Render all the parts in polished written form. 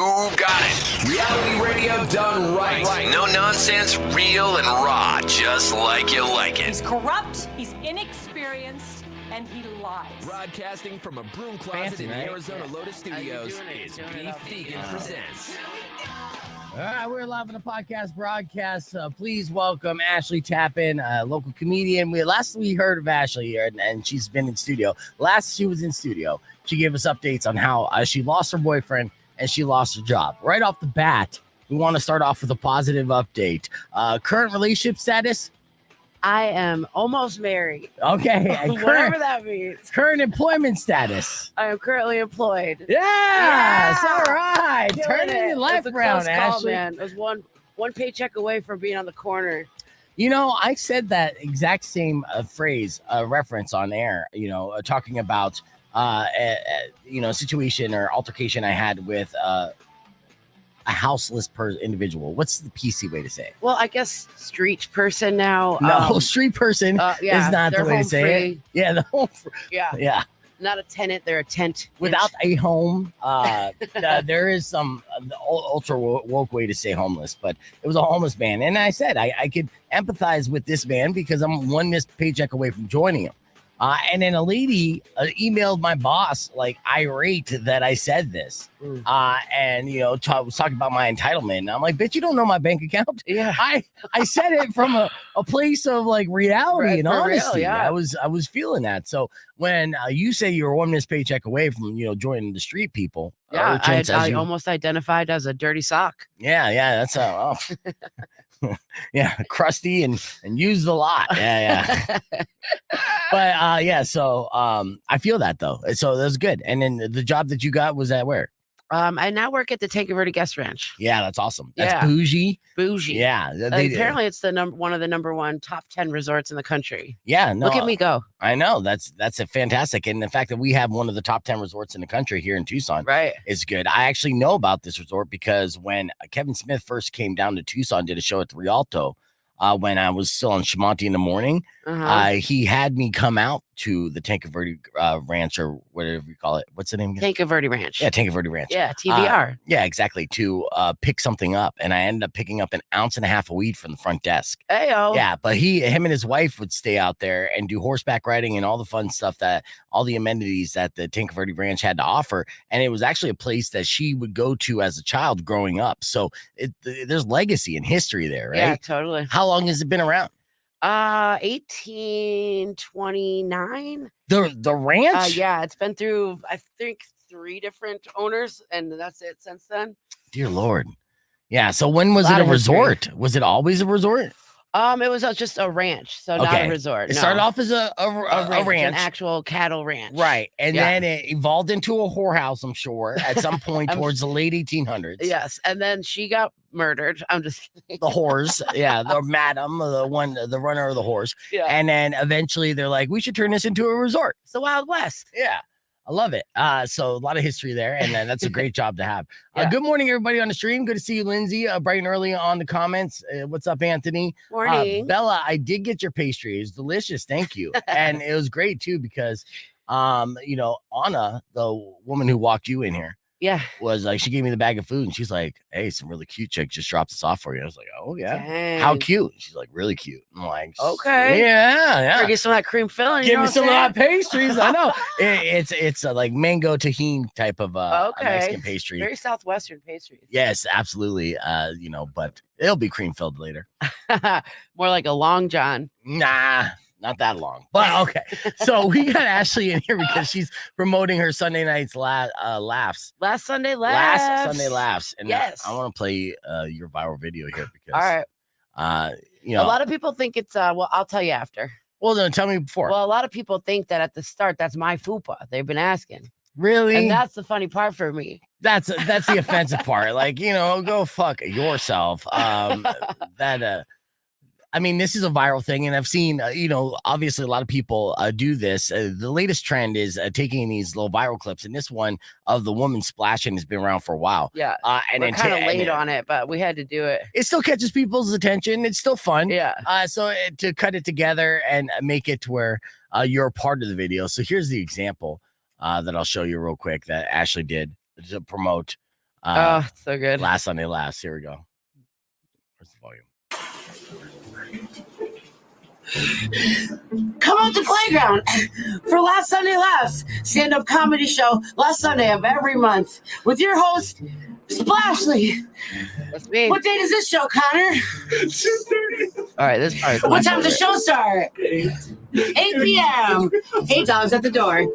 got it. Reality radio done right. No nonsense, real and raw, just like you like it. He's corrupt, he's inexperienced, and he lies. Broadcasting from a broom closet in the Arizona Lotus Studios is Beef Vegan Presents. All right, we're live on the podcast broadcast. Please welcome Ashley Tappen, a local comedian. Last we heard of Ashley, and she's been in studio. Last she was in studio, she gave us updates on how she lost her boyfriend and she lost her job. Right off the bat, we want to start off with a positive update. Current relationship status? I am almost married. Okay. Whatever that means. Current employment status? I am currently employed. Yes! All right. Killing Turning it. your life It was a around, close call, Ashley. man. It was one paycheck away from being on the corner. You know, I said that exact same phrase, reference on air, talking about, situation or altercation I had with a houseless individual. What's the PC way to say it? Well, I guess street person now. No, street person is not the way to say it. Yeah, the home free. Yeah. Not a tenant, they're a tent. Without a home, there is some ultra woke way to say homeless, but it was a homeless man. And I said I could empathize with this man because I'm one missed paycheck away from joining him. And then a lady emailed my boss, like irate that I said this. And, was talking about my entitlement. And I'm like, bitch, you don't know my bank account. Yeah. I said it from a place of like reality and honesty. Real, yeah. I was feeling that. So when you say you're one missed paycheck away from, joining the street people. Yeah, I almost identified as a dirty sock. Yeah, that's yeah, crusty and used a lot. Yeah. But so I feel that though. So that's good. And then the job that you got was at where? I now work at the Tanque Verde Guest Ranch. Yeah, that's awesome. That's Yeah. bougie. Yeah. They, apparently it's one of the number one top 10 resorts in the country. Yeah, no. Look at me go. I know. That's a fantastic. And the fact that we have one of the top 10 resorts in the country here in Tucson is good. I actually know about this resort because when Kevin Smith first came down to Tucson, did a show at the Rialto, when I was still on Shamonti in the morning, he had me come out to the Tanque Verde Ranch or whatever you call it. What's the name? Tanque Verde Ranch. Yeah, Tanque Verde Ranch. Yeah, TVR. Yeah, exactly. To pick something up. And I ended up picking up 1.5 ounces of weed from the front desk. Heyo. Yeah, but him and his wife would stay out there and do horseback riding and all the fun stuff all the amenities that the Tanque Verde Ranch had to offer. And it was actually a place that she would go to as a child growing up. So there's legacy and history there, right? Yeah, totally. How long has it been around? 1829. The ranch? Yeah, it's been through, I think, 3 different owners, and that's it since then. Dear Lord. Yeah, so when was it a resort? Was it always a resort? It was just a ranch, so not a resort. It started off as a ranch, an actual cattle ranch, right? And then it evolved into a whorehouse, I'm sure, at some point towards the late 1800s. Yes, and then she got murdered. I'm just kidding. The whores, the madam, the runner of the whores, and then eventually they're like, we should turn this into a resort. It's the Wild West. Yeah. I love it. So a lot of history there, and that's a great job to have. Good morning, everybody on the stream. Good to see you, Lindsay, bright and early on the comments. What's up, Anthony? Morning. Bella, I did get your pastry. It was delicious. Thank you. And it was great, too, because, Anna, the woman who walked you in here, was like, she gave me the bag of food, and she's like, hey, some really cute chick just dropped this off for you. I was like, oh, yeah. Dang. How cute? She's like, really cute. I'm like, okay. Yeah. Get some of that cream filling. Give me some of that pastries. I know. It's a like mango tahini type of Mexican pastry. Very Southwestern pastries. Yes, absolutely. But it'll be cream filled later. More like a Long John. Nah. Not that long, but okay. So we got Ashley in here because she's promoting her Sunday nights laughs. Last Sunday laughs. And yes. I want to play your viral video here because all right. A lot of people think it's I'll tell you after. Well, then tell me before. Well, a lot of people think that at the start that's my fupa. They've been asking. Really? And that's the funny part for me. That's the offensive part. Like, go fuck yourself. I mean, this is a viral thing, and I've seen, obviously a lot of people do this. The latest trend is taking these little viral clips, and this one of the woman splashing has been around for a while. Yeah, and we're kind of late on it, but we had to do it. It still catches people's attention. It's still fun. Yeah. So to cut it together and make it to where you're a part of the video. So here's the example that I'll show you real quick that Ashley did to promote Oh, it's so good. Last Sunday Laughs. Here we go. Where's the volume? Come out to Playground for Last Sunday Laughs, stand-up comedy show last Sunday of every month with your host, Splashly. That's me. What date is this show, Connor? All right, this part. What time does the show start? 8 p.m. $8 at the door.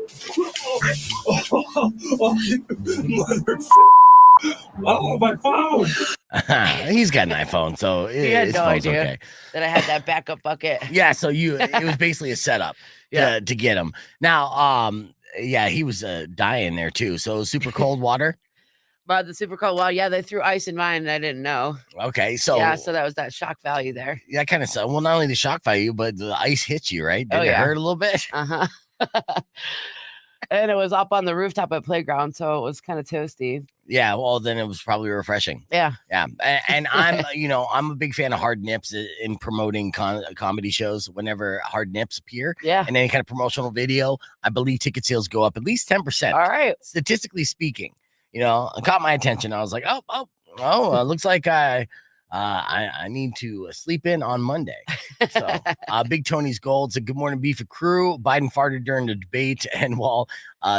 Oh, my phone. He's got an iPhone, so He had his no phone's idea okay. that I had that backup bucket. Yeah, so it was basically a setup to get him. Now, yeah, he was dying there too. So super cold water. But the super cold. Well, yeah, they threw ice in mine, and I didn't know. Okay, so Yeah, so that was that shock value there. Yeah, kind of. Well, not only the shock value, but the ice hits you, right? Did it hurt a little bit? Uh-huh. And it was up on the rooftop at Playground, so it was kind of toasty. Yeah, well, then it was probably refreshing. Yeah. Yeah. And I'm, I'm a big fan of hard nips in promoting comedy shows whenever hard nips appear. Yeah. And any kind of promotional video, I believe ticket sales go up at least 10%. All right. Statistically speaking, it caught my attention. I was like, looks like I need to sleep in on Monday. So Big Tony's Gold said, good morning, Beef and Crew. Biden farted during the debate and while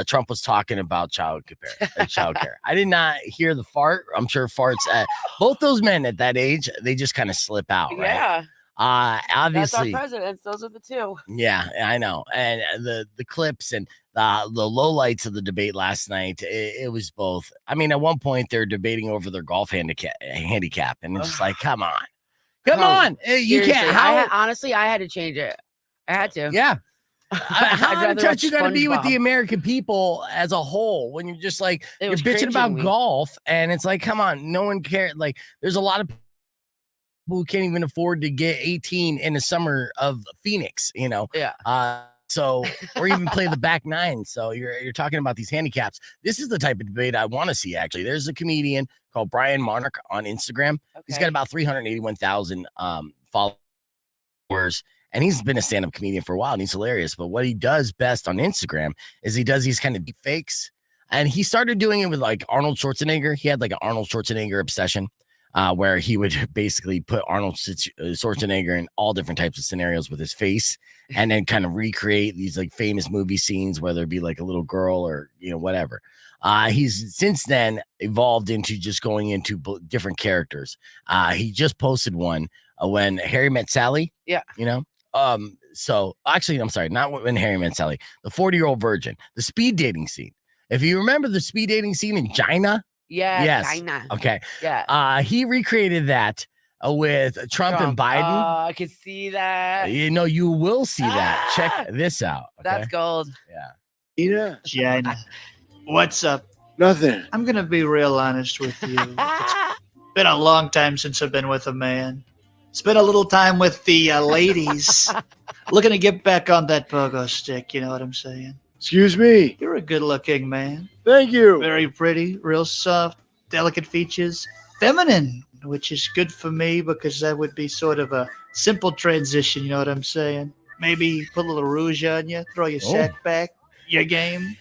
Trump was talking about child care. I did not hear the fart. I'm sure farts both those men at that age, they just kind of slip out, right? Yeah. Obviously. That's our presidents. Those are the two. Yeah, I know. And the clips and the lowlights of the debate last night, it was both. I mean, at one point they're debating over their golf handicap, and it's just like, come on. You can't. Honestly, I had to change it. I had to. Yeah. How out of touch you got to be with SpongeBob. the American people as a whole when you're just like, It you're was bitching about cringing me. golf, and it's like, come on, no one cares. Like, there's a lot of people who can't even afford to get 18 in the summer of Phoenix, Yeah. So or even play the back nine. So you're talking about these handicaps. This is the type of debate I want to see. Actually, there's a comedian called Brian Monarch on Instagram. Okay. He's got about 381,000 followers, and he's been a stand-up comedian for a while, and he's hilarious. But what he does best on Instagram is he does these kind of deep fakes, and he started doing it with like Arnold Schwarzenegger. He had like an Arnold Schwarzenegger obsession. Where he would basically put Arnold Schwarzenegger in all different types of scenarios with his face and then kind of recreate these like famous movie scenes, whether it be like a little girl or, whatever. He's since then evolved into just going into different characters. He just posted one when Harry Met Sally. Yeah. So actually, I'm sorry, not when Harry Met Sally, the 40-year-old virgin, the speed dating scene. If you remember the speed dating scene in China. Yeah. Yes. China. Okay. Yeah. He recreated that with Trump and Biden. Oh, I can see that. You will see that. Check this out. Okay? That's gold. Yeah. China. What's up? Nothing. I'm going to be real honest with you. It's been a long time since I've been with a man. Spent a little time with the ladies. Looking to get back on that pogo stick. You know what I'm saying? Excuse me. You're a good-looking man. Thank you. Very pretty, real soft, delicate features. Feminine, which is good for me because that would be sort of a simple transition. You know what I'm saying? Maybe put a little rouge on you, throw your sack back, your game.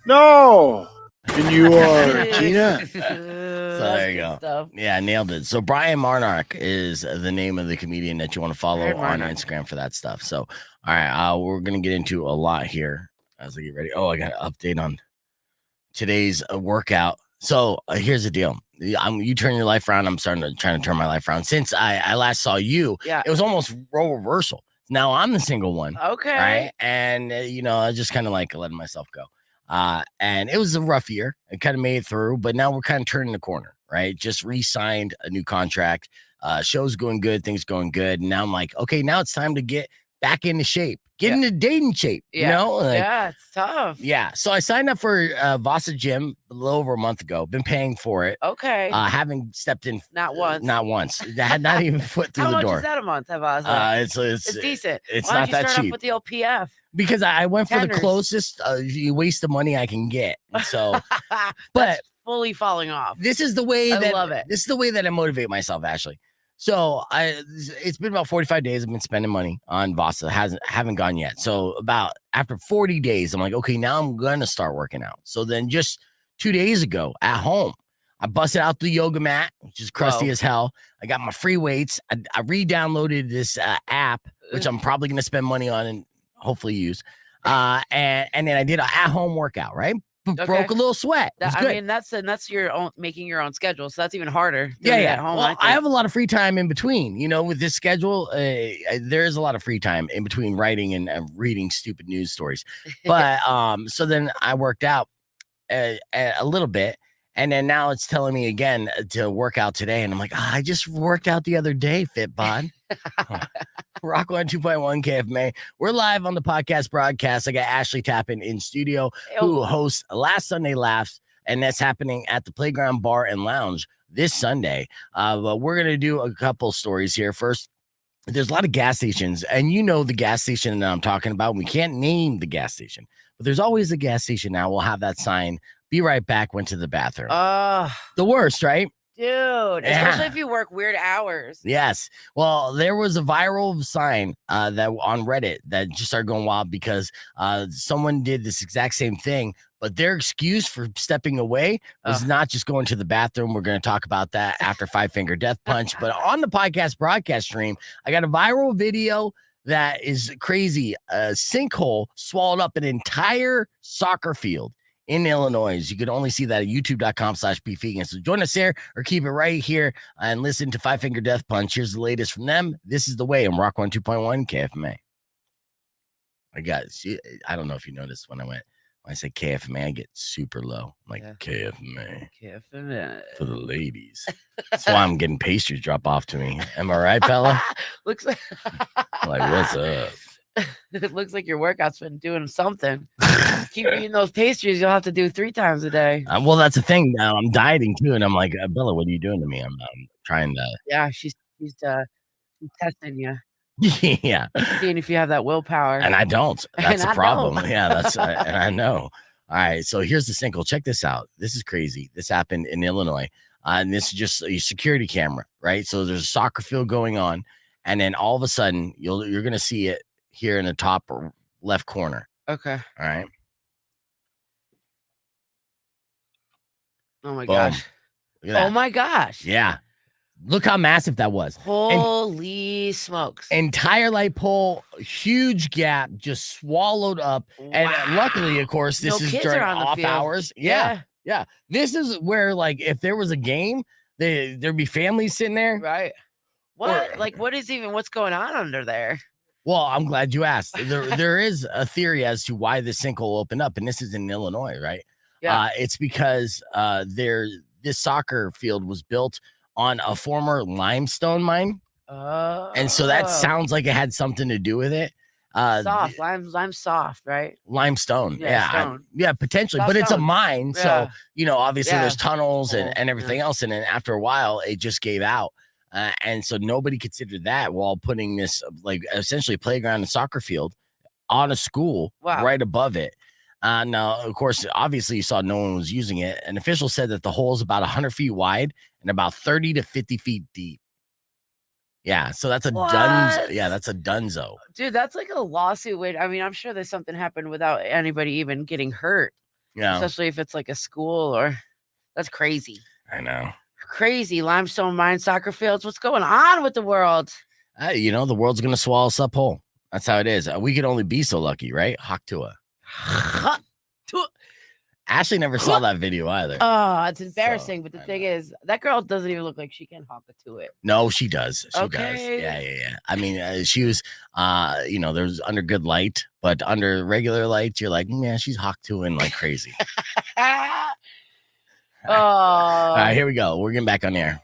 No. And you are Gina? So there you go. Stuff. Yeah, nailed it. So Brian Monarch is the name of the comedian that you want to follow on Instagram for that stuff. So, all right, we're going to get into a lot here as I get ready. Oh, I got an update on today's workout. So here's the deal. You turn your life around. I'm trying to turn my life around. Since I last saw you, Yeah. it was almost role reversal. Now I'm the single one. Okay. Right. And, I just kind of like letting myself go. And it was a rough year. I kind of made it through, but now we're kind of turning the corner, right? Just re-signed a new contract. Show's going good. Things going good. And now I'm like, okay, now it's time to get back into shape. Get into dating shape, Yeah, it's tough. Yeah. So I signed up for Vasa Gym a little over a month ago. Been paying for it. Okay. Haven't stepped in. Not once. Not once. I had not even foot through How the much door. is that a month? It's It's decent. it's Why not don't you that start cheap. off with the old PF? Because I went for the Tenders. closest waste of money I can get. So, but That's fully falling off. this is the way I that love it. This is the way that I motivate myself, Ashley. So it's been about 45 days. I've been spending money on Vasa. Haven't gone yet. So about after 40 days, I'm like, okay, now I'm gonna start working out. So then just 2 days ago at home, I busted out the yoga mat, which is crusty Whoa. as hell. I got my free weights. I re-downloaded this app, which I'm probably going to spend money on and hopefully use. And then I did an at-home workout, right? Broke a little sweat. It was good. I mean, that's your own making your own schedule, so that's even harder. Yeah. At home, Well, I have a lot of free time in between. With this schedule, there is a lot of free time in between writing and reading stupid news stories. But so then I worked out a little bit. And then now it's telling me again to work out today. And I'm like, I just worked out the other day, Fitbod. Rock 102.1 KFMA. We're live on the podcast broadcast. I got Ashley Tappen in studio, who hosts Last Sunday Laughs. And that's happening at the Playground Bar and Lounge this Sunday. But we're going to do a couple stories here. First, there's a lot of gas stations. And the gas station that I'm talking about. We can't name the gas station. But there's always a gas station now. We'll have that sign. Be right back, went to the bathroom. The worst, right? Dude, especially if you work weird hours. Yes. Well, there was a viral sign that on Reddit that just started going wild because someone did this exact same thing, but their excuse for stepping away was not just going to the bathroom. We're going to talk about that after 5 Finger Death Punch. But on the podcast broadcast stream, I got a viral video that is crazy. A sinkhole swallowed up an entire soccer field in Illinois. You can only see that at youtube.com/beefvegan. So join us there or keep it right here and listen to 5 Finger Death Punch. Here's the latest from them. This is the way on Rock 102.1 KFMA. I don't know if you noticed when I say KFMA, I get super low. I'm like, KFMA. KFMA. For the ladies. That's why I'm getting pastries drop off to me. Am I right, Bella? Looks like what's up? It looks like your workout's been doing something. Keep eating those pastries, you'll have to do 3 times a day. Well, that's the thing. Now I'm dieting too, and I'm like, Bella, what are you doing to me? I'm trying to. Yeah, she's testing you. Yeah, seeing if you have that willpower. And I don't. That's the problem. Yeah, that's and I know. All right, so here's the sinkhole. Check this out. This is crazy. This happened in Illinois, and this is just a security camera, right? So there's a soccer field going on, and then all of a sudden you're gonna see it here in the top left corner. Okay. All right. Oh my Boom. gosh. Look at that. Oh my gosh. Yeah. Look how massive that was. Holy smokes. Entire light pole, huge gap, just swallowed up. Wow. And luckily, of course, this is during off hours. Yeah. This is where, like, if there was a game, there'd be families sitting there. Right. What? What's going on under there? Well, I'm glad you asked. There is a theory as to why the sinkhole opened up, and this is in Illinois, right? Yeah. It's because this soccer field was built on a former limestone mine. And so that sounds like it had something to do with it. Soft. Lime's soft, right? Limestone. Stone. Potentially. Soft but it's a stone. mine. Yeah. So, obviously there's tunnels and everything else. And then after a while, it just gave out. And so nobody considered that while putting this, like, essentially playground and soccer field on a school right above it. Now, of course, obviously you saw no one was using it. An official said that the hole is about 100 feet wide and about 30 to 50 feet deep. Yeah, so that's a dunzo. Yeah, that's a dunzo. Dude, that's like a lawsuit. I'm sure there's something happened without anybody even getting hurt. Yeah. Especially if it's like a school that's crazy. I know. Crazy limestone mine, soccer fields. What's going on with the world? The world's going to swallow us up whole. That's how it is. We could only be so lucky, right? Haktua. Ashley never saw that video either. Oh, it's embarrassing. But the thing is, that girl doesn't even look like she can hop to it. No, she does. She does. Okay. Yeah. I mean, she was, there's under good light, but under regular light, you're like, yeah, she's Haktuing like crazy. Oh. All right, here we go. We're getting back on air.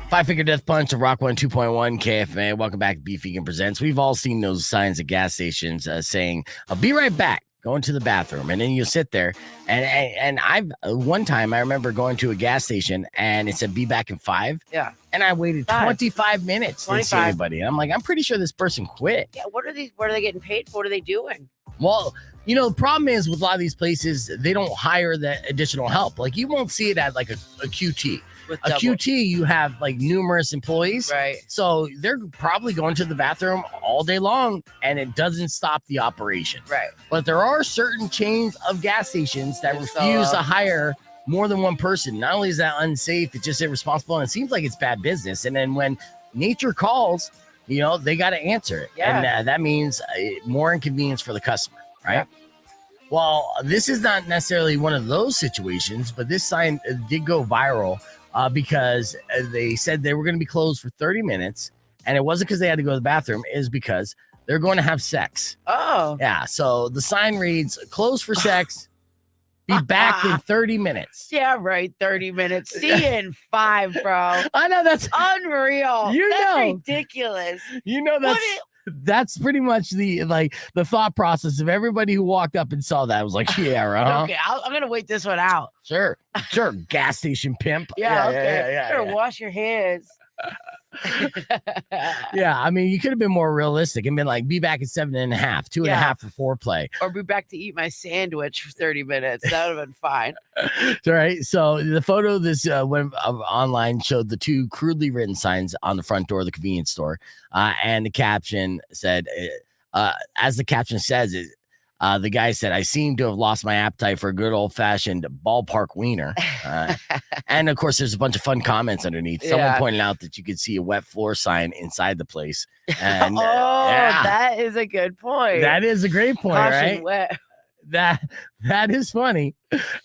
5 Finger Death Punch of Rock 102.1 KFMA. Welcome back to Beef Vegan Presents. We've all seen those signs at gas stations saying, I'll be right back, going to the bathroom. And then you sit there. And I've one time I remember going to a gas station and it said, be back in 5. Yeah. And I waited 25 minutes. Didn't see anybody. I'm like, I'm pretty sure this person quit. Yeah. What are they getting paid for? What are they doing? Well, the problem is with a lot of these places, they don't hire that additional help. Like, you won't see it at like a QT. With A double. QT, you have like numerous employees. Right. So they're probably going to the bathroom all day long and it doesn't stop the operation. Right. But there are certain chains of gas stations that It's refuse so, to hire more than one person. Not only is that unsafe, it's just irresponsible and it seems like it's bad business. And then when nature calls, they got to answer it. Yeah. And that means more inconvenience for the customer, right? Yeah. Well, this is not necessarily one of those situations, but this sign did go viral because they said they were going to be closed for 30 minutes. And it wasn't because they had to go to the bathroom. It was because they're going to have sex. Oh. Yeah. So the sign reads, closed for sex. Be back in 30 minutes. Yeah, right. 30 minutes. See you in 5, bro. I know that's Unreal. That's ridiculous. That's pretty much the thought process of everybody who walked up and saw that. I was like, yeah, right. Okay, I'm gonna wait this one out. Sure. Gas station pimp. Yeah, okay. Better Yeah. wash your hands. Yeah, I mean, you could have been more realistic and been like, be back at 7.5, 2.5 for foreplay. Or be back to eat my sandwich for 30 minutes. That would have been fine. All right. So the photo of this went online showed the two crudely written signs on the front door of the convenience store. And the caption said, as the caption says, the guy said, I seem to have lost my appetite for a good old fashioned ballpark wiener. And of course, there's a bunch of fun comments underneath. Someone pointed out that you could see a wet floor sign inside the place. And that is a good point. That is a great point, Caution right? wet. That is funny.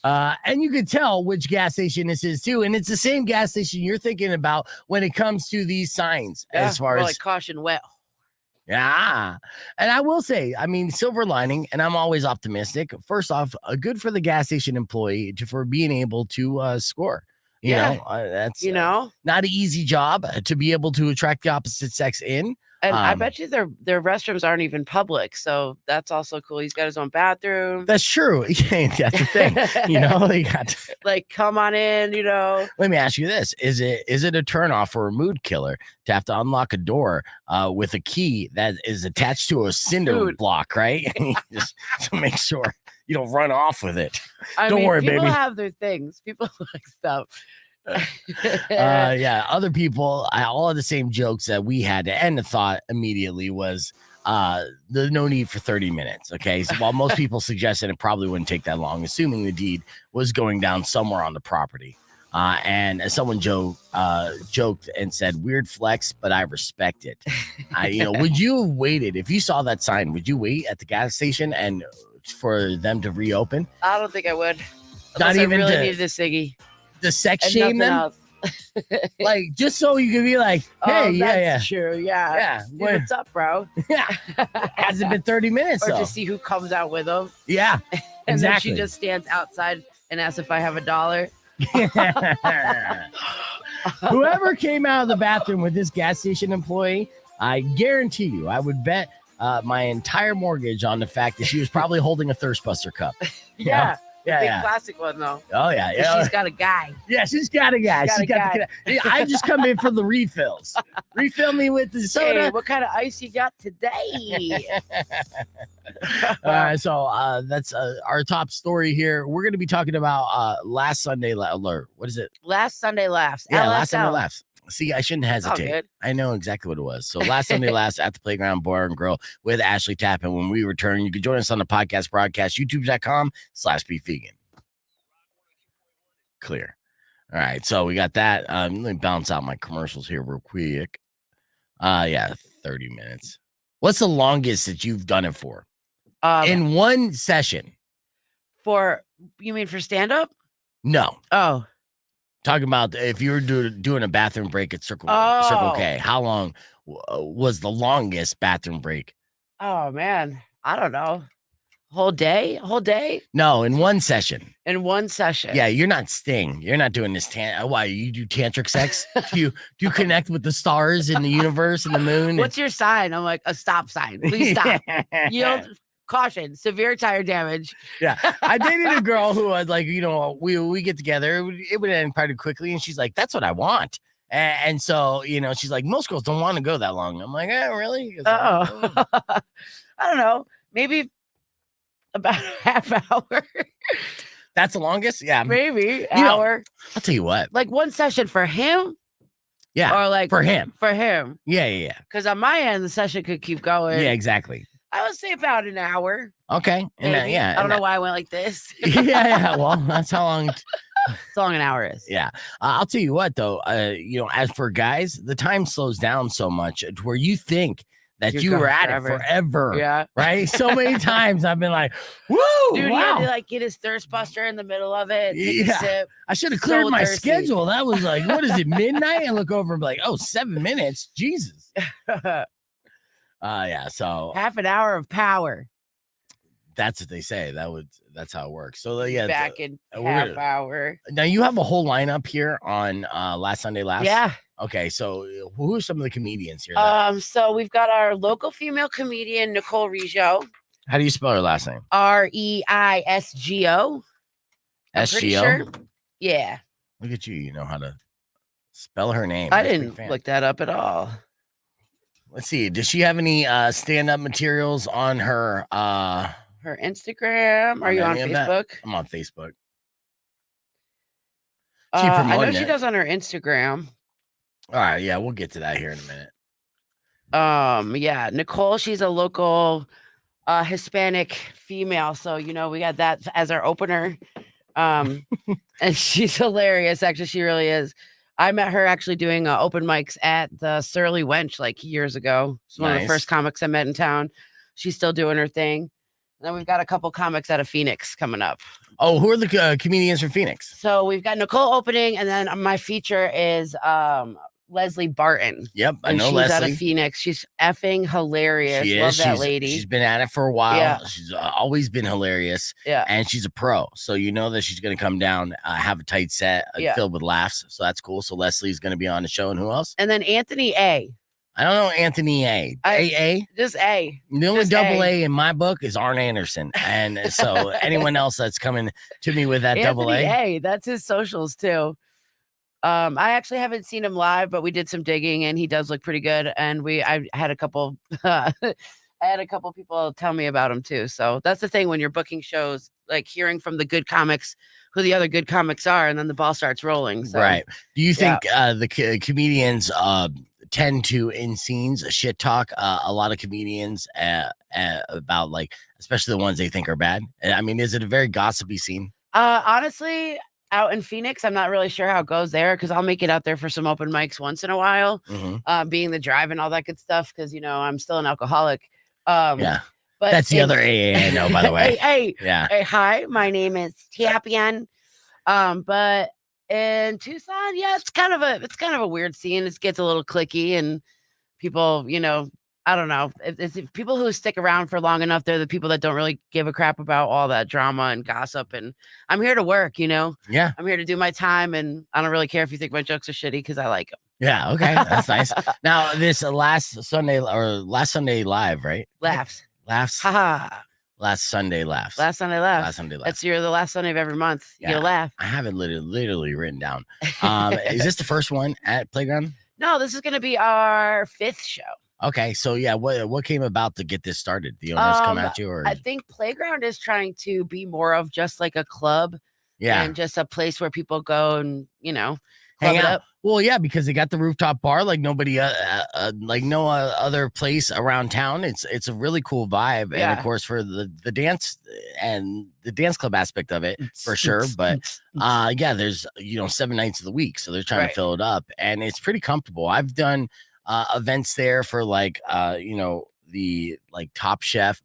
And you could tell which gas station this is too. And it's the same gas station you're thinking about when it comes to these signs, as far as like caution wet. Yeah. And I will say, I mean, silver lining, and I'm always optimistic. First off, good for the gas station employee for being able to score. You know, that's not an easy job to be able to attract the opposite sex in. And I bet you their restrooms aren't even public. So that's also cool. He's got his own bathroom. That's true. That's the thing. They got like, come on in, Let me ask you this. Is it a turnoff for a mood killer to have to unlock a door with a key that is attached to a cinder block, right? Just to make sure you don't run off with it. Don't worry, people baby. People have their things. People like stuff. Other people, all of the same jokes that we had, and the thought immediately was the no need for 30 minutes. Okay, so while most people suggested it probably wouldn't take that long, assuming the deed was going down somewhere on the property, and someone joked and said, "Weird flex, but I respect it." Would you have waited if you saw that sign? Would you wait at the gas station and for them to reopen? I don't think I would. Not even I really to- needed a ciggy. The sex And shame nothing them? else. Like, just so you could be like, hey, that's true. Yeah. Dude, What's up, bro? Yeah. Hasn't been 30 minutes, Or though. just see who comes out with them. Yeah, And exactly. then she just stands outside and asks if I have $1. Whoever came out of the bathroom with this gas station employee, I guarantee you, I would bet my entire mortgage on the fact that she was probably holding a Thirst Buster cup. Yeah. Yeah, Big yeah. plastic one, though. Oh, yeah. And Yeah. she's got a guy. Yeah, she's got a guy. She's got a I just come in for the refills. Refill me with the soda. Hey, what kind of ice you got today? All right, so that's our top story here. We're going to be talking about Last Sunday Alert. What is it? Last Sunday Laughs. Yeah, LSL. Last Sunday Laughs. See, I shouldn't hesitate. good. I know exactly what it was. So Last Sunday Laughs at the Playground Bar and Grill with Ashley Tappen. When we return, you can join us on the podcast broadcast, youtube.com/beefvegan. Clear. All right, so we got that. Let me bounce out my commercials here real quick. 30 minutes. What's the longest that you've done it for? In one session? You mean for stand-up? No. Oh. Talking about if you were doing a bathroom break at Circle K, how long was the longest bathroom break? Oh, man. I don't know. Whole day? No, in one session. In one session. Yeah, you're not Sting. You're not doing this. Why, you do tantric sex? do you connect with the stars in the universe and the moon? What's your sign? I'm like, a stop sign. Please stop. Caution, severe tire damage. Yeah. I dated a girl who was like, we get together. It would end pretty quickly. And she's like, that's what I want. And so, she's like, most girls don't want to go that long. I'm like, really? I don't know. Maybe about a half hour. That's the longest? Yeah. Maybe You know, hour. I'll tell you what. Like one session for him. Yeah. Or like for him. For him. Yeah. Because on my end, the session could keep going. Yeah, exactly. I would say about an hour. Okay. And Maybe. yeah. I don't know why I went like this. yeah. Well, that's how long. That's how long an hour is. Yeah. I'll tell you what, though. As for guys, the time slows down so much to where you think that You're you were going at forever. it forever. Yeah. Right. So many times I've been like, woo. Dude, wow. he had to like get his thirst buster in the middle of it. Take a sip. I should have So cleared my thirsty. schedule. That was like, what is it, midnight? And look over and be like, oh, 7 minutes. Jesus. Yeah. So Half an hour of power. that's what they say. That's how it works. So yeah. Back in we're half gonna- hour. Now you have a whole lineup here on Last Sunday Laughs. Yeah. Okay. So who are some of the comedians here? So we've got our local female comedian, Nicole Rijo. How do you spell her last name? Reisgo. I'm pretty SGO? sure. Yeah. Look at you. You know how to spell her name. I That's a big didn't fan. look that up at all. Let's see. Does she have any stand-up materials on her? Her Instagram. Are On you on any of that? Facebook? I'm on Facebook. I know promoting she it. does on her Instagram. All right. Yeah, we'll get to that here in a minute. Yeah, Nicole, she's a local Hispanic female. So, we got that as our opener. And she's hilarious. Actually, she really is. I met her actually doing open mics at the Surly Wench like years ago. It's one of the Nice. first comics I met in town. She's still doing her thing. And then we've got a couple comics out of Phoenix coming up. Oh, who are the comedians from Phoenix? So we've got Nicole opening, and then my feature is Leslie Barton. Yep, I And know she's out Leslie. of Phoenix. She's effing hilarious. She Love is. that lady. She's been at it for a while. Yeah. She's always been hilarious. Yeah. And she's a pro. So you know that she's going to come down, have a tight set Yeah. filled with laughs. So that's cool. So Leslie's going to be on the show. And who else? And then Anthony A. I don't know Anthony A. A. Just A. The only Just double A. A in my book is Arn Anderson. And so anyone else that's coming to me with that double Anthony A. That's his socials too. I actually haven't seen him live, but we did some digging and he does look pretty good. And I had a couple people tell me about him too. So that's the thing when you're booking shows, like hearing from the good comics who the other good comics are, and then the ball starts rolling. So, Right. Do you think the comedians tend to, in scenes, shit talk a lot of comedians about, like, especially the ones they think are bad? I mean, is it a very gossipy scene? Honestly, out in Phoenix, I'm not really sure how it goes there because I'll make it out there for some open mics once in a while, being the drive and all that good stuff because, I'm still an alcoholic. Yeah. But That's the other AA I know, by the way. Hey, Yeah. hey, hi, my name is Tappen. But in Tucson, yeah, it's kind of a weird scene. It gets a little cliquey and people, I don't know. It's people who stick around for long enough, they're the people that don't really give a crap about all that drama and gossip. And I'm here to work, Yeah. I'm here to do my time, and I don't really care if you think my jokes are shitty because I like them. Yeah. Okay. That's nice. Now, this last Sunday live, right? Laughs. Laughs. Haha. Last Sunday laughs. Last Sunday laughs. Last Sunday laughs. That's the last Sunday of every month. You get a laugh. I have it literally written down. Is this the first one at Playground? No, this is going to be our 5th show. Okay, so yeah, what came about to get this started? The owners come at you, or I think Playground is trying to be more of just like a club, and just a place where people go and hang club it out. up. Well, yeah, because they got the rooftop bar like nobody, like no other place around town. It's a really cool vibe, and of course for the dance and the dance club aspect of it for sure. But yeah, there's 7 nights of the week, so they're trying to fill it up, and it's pretty comfortable. I've done events there for like the like Top Chef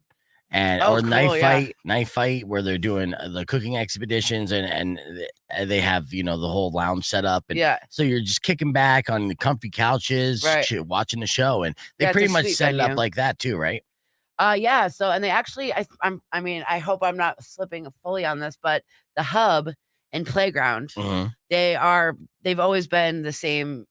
and or cool, Knife Fight where they're doing the cooking expeditions and they have the whole lounge set up, and so you're just kicking back on the comfy couches, watching the show, and they pretty much set it up like that too, right? Yeah. So, and they actually, I hope I'm not slipping fully on this, but the Hub and Playground, they've always been the same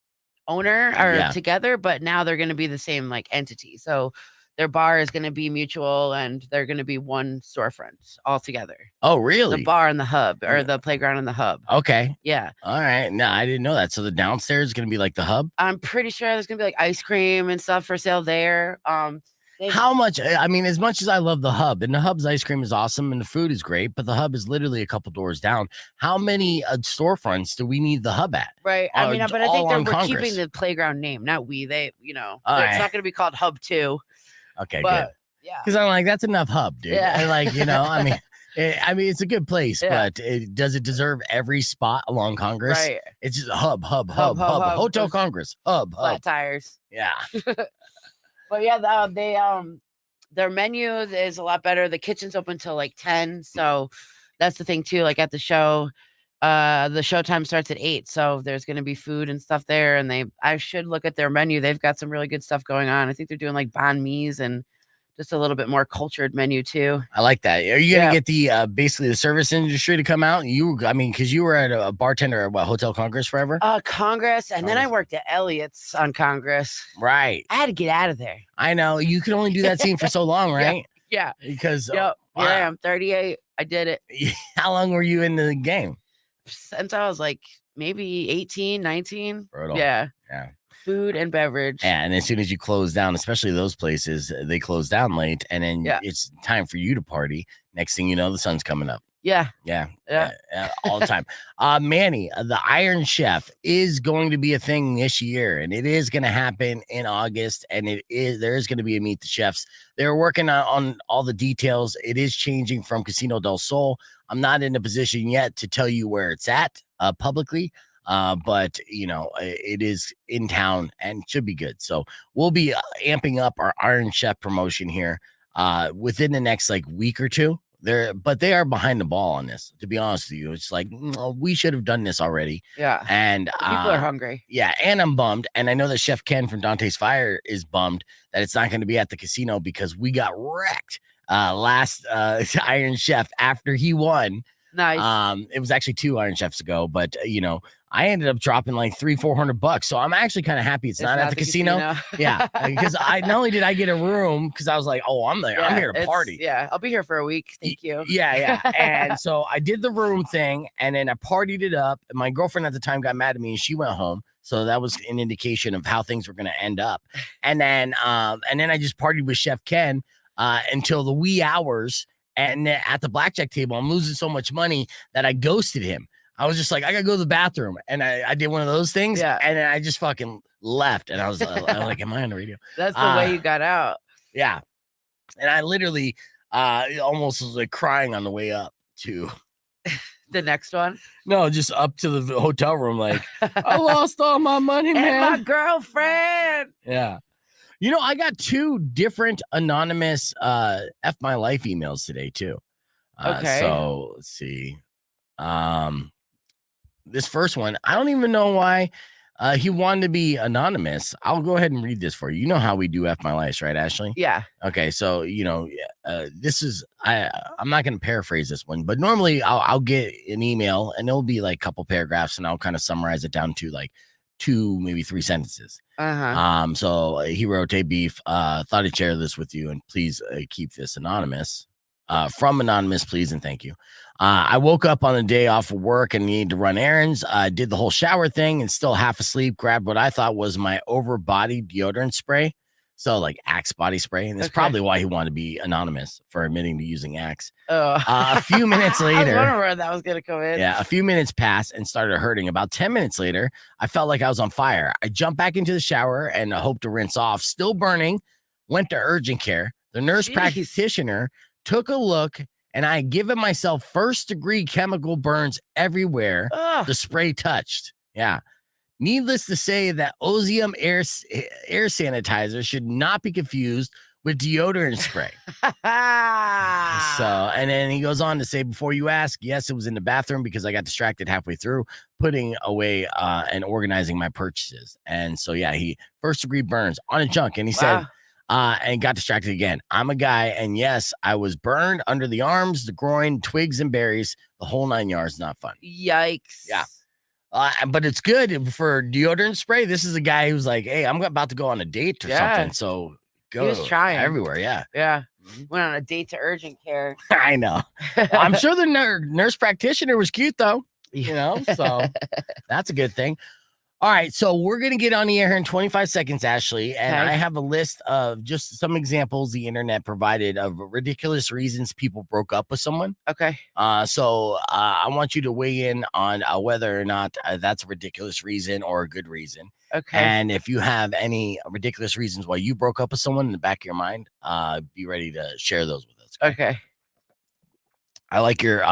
owner or together, but now they're going to be the same like entity. So their bar is going to be mutual and they're going to be one storefront all together. Oh, really? The bar and the Hub, or the Playground and the Hub. Okay. Yeah. All right. No, I didn't know that. So the downstairs is going to be like the Hub? I'm pretty sure there's going to be like ice cream and stuff for sale there. How much? I mean, as much as I love the Hub, and the Hub's ice cream is awesome, and the food is great, but the Hub is literally a couple doors down. How many storefronts do we need the Hub at? Right. I mean, but I think all that on we're Congress. keeping the playground name, not we. They, All it's right. not going to be called Hub 2. Okay, But good. yeah, Because I'm like, that's enough Hub, dude. Yeah. And like, I mean. It's a good place, Yeah. but does it deserve every spot along Congress? right. It's just hub. Hub, hub. Hotel Those Congress, hub. Flat tires. Yeah. But yeah, they their menu is a lot better. The kitchen's open till like 10, so that's the thing too. Like at the show, the show time starts at 8, so there's going to be food and stuff there. And I should look at their menu. They've got some really good stuff going on. I think they're doing like banh mi's and just a little bit more cultured menu too. I like that. Are you gonna get the basically the service industry to come out? Because you were at a bartender at Hotel Congress forever. Congress, and then I worked at Elliott's on Congress. Right. I had to get out of there. I know you can only do that scene for so long, right? Yeah. Because Yep. Here I am, 38. I did it. How long were you in the game? Since I was like maybe 18, 19. Brutal. Yeah. Yeah. Food and beverage. Yeah, and as soon as you close down, especially those places, they close down late, and then it's time for you to party. Next thing you know, the sun's coming up. Yeah. All the time. Manny, the Iron Chef is going to be a thing this year, and it is going to happen in August, and there is going to be a Meet the Chefs. They're working on all the details. It is changing from Casino del Sol. I'm not in a position yet to tell you where it's at publicly. But it is in town and should be good. So we'll be amping up our Iron Chef promotion here within the next week or two. But they are behind the ball on this, to be honest with you. It's like, we should have done this already. Yeah. And people are hungry. Yeah. And I'm bummed. And I know that Chef Ken from Dante's Fire is bummed that it's not going to be at the casino because we got wrecked last Iron Chef after he won. Nice. It was actually 2 Iron Chefs ago, but I ended up dropping like $300-400. So I'm actually kind of happy it's not at the casino. Yeah, because not only did I get a room because I was like, oh, I'm there. I'm here to party. Yeah, I'll be here for a week. Thank you. Yeah. And so I did the room thing, and then I partied it up. My girlfriend at the time got mad at me, and she went home. So that was an indication of how things were going to end up. And then I just partied with Chef Ken until the wee hours. And at the blackjack table, I'm losing so much money that I ghosted him. I was just like, I gotta go to the bathroom, and I did one of those things, and then I just fucking left. And I was like, "Am I on the radio?" That's the way you got out. Yeah, and I literally almost was like crying on the way up to the next one. No, just up to the hotel room, like I lost all my money, man. And my girlfriend. Yeah. I got 2 different anonymous F My Life emails today too. Okay. So let's see. This first one, I don't even know why he wanted to be anonymous. I'll go ahead and read this for you. You know how we do F My Life, right, Ashley? Yeah. Okay. So, this is, I'm not going to paraphrase this one, but normally I'll get an email and it'll be like a couple paragraphs and I'll kind of summarize it down to like 2, maybe 3 sentences. So he wrote, "Hey Beef, thought I'd share this with you and please keep this anonymous. From anonymous, please and thank you. I woke up on the day off of work and needed to run errands. Did the whole shower thing and still half asleep. Grabbed what I thought was my over body deodorant spray. So like Axe body spray. And that's probably why he wanted to be anonymous for admitting to using Axe. A few minutes later, I was wondering where that was going to come in. Yeah, a few minutes passed and started hurting. About 10 minutes later, I felt like I was on fire. I jumped back into the shower and hoped to rinse off. Still burning. Went to urgent care. The nurse practitioner took a look, and I had given myself 1st-degree chemical burns everywhere the spray touched. Yeah. Needless to say that Ozzy air sanitizer should not be confused with deodorant spray. And then he goes on to say, before you ask, yes, it was in the bathroom because I got distracted halfway through putting away and organizing my purchases. And so, yeah, he 1st-degree burns on a junk. And he said, and got distracted again. I'm a guy, and yes, I was burned under the arms, the groin, twigs, and berries. The whole 9 yards. Not fun. Yikes. Yeah. But it's good for deodorant spray. This is a guy who's like, hey, I'm about to go on a date or something. So go he was trying everywhere. Yeah. Yeah. Went on a date to urgent care. I know. I'm sure the nurse practitioner was cute, though. So that's a good thing. All right, so we're going to get on the air here in 25 seconds, Ashley, and Okay. I have a list of just some examples the internet provided of ridiculous reasons people broke up with someone. Okay. So I want you to weigh in on whether or not that's a ridiculous reason or a good reason. Okay. And if you have any ridiculous reasons why you broke up with someone in the back of your mind, be ready to share those with us. Okay. I like your